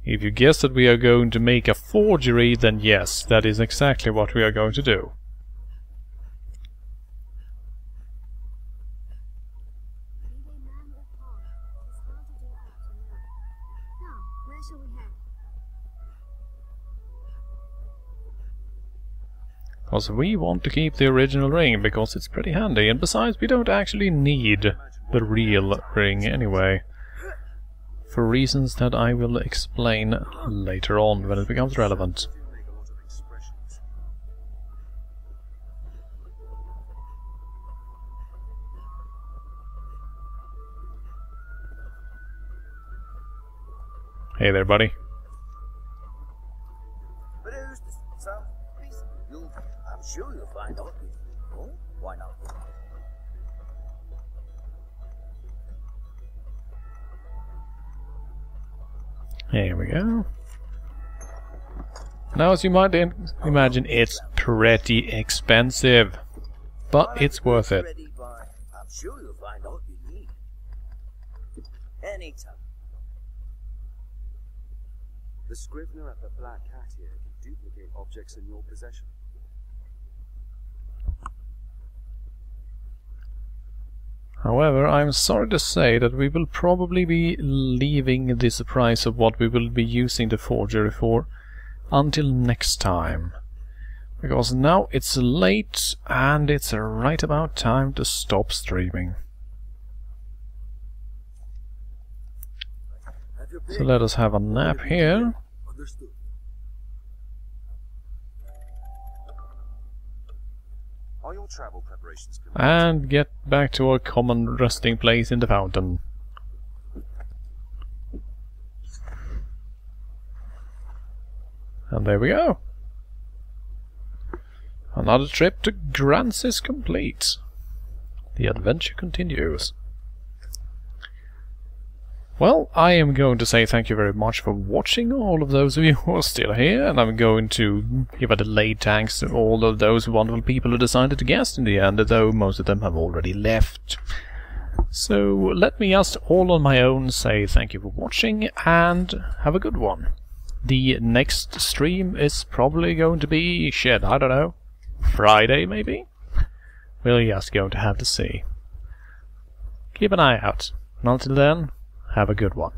If you guess that we are going to make a forgery, then yes, that is exactly what we are going to do. Because we want to keep the original ring, because it's pretty handy, and besides we don't actually need the real ring anyway. For reasons that I will explain later on when it becomes relevant. Hey there, buddy. I'm sure you'll find out. Oh, why not? Here we go. Now, as you might imagine, it's pretty expensive, but it's worth it. I'm sure you'll find out you need. Anytime. The scrivener at the Black Cat here can duplicate objects in your possession. However, I'm sorry to say that we will probably be leaving the surprise of what we will be using the forgery for until next time. Because now it's late and it's right about time to stop streaming. So let us have a nap here. Are your travel preparations complete? And get back to our common resting place in the fountain. And there we go. Another trip to Grants is complete. The adventure continues. Well, I am going to say thank you very much for watching, all of those of you who are still here, and I'm going to give a delayed thanks to all of those wonderful people who decided to guest in the end, though most of them have already left. So let me just all on my own say thank you for watching, and have a good one. The next stream is probably going to be, shit, I don't know, Friday maybe? We're just going to have to see. Keep an eye out, and until then, have a good one.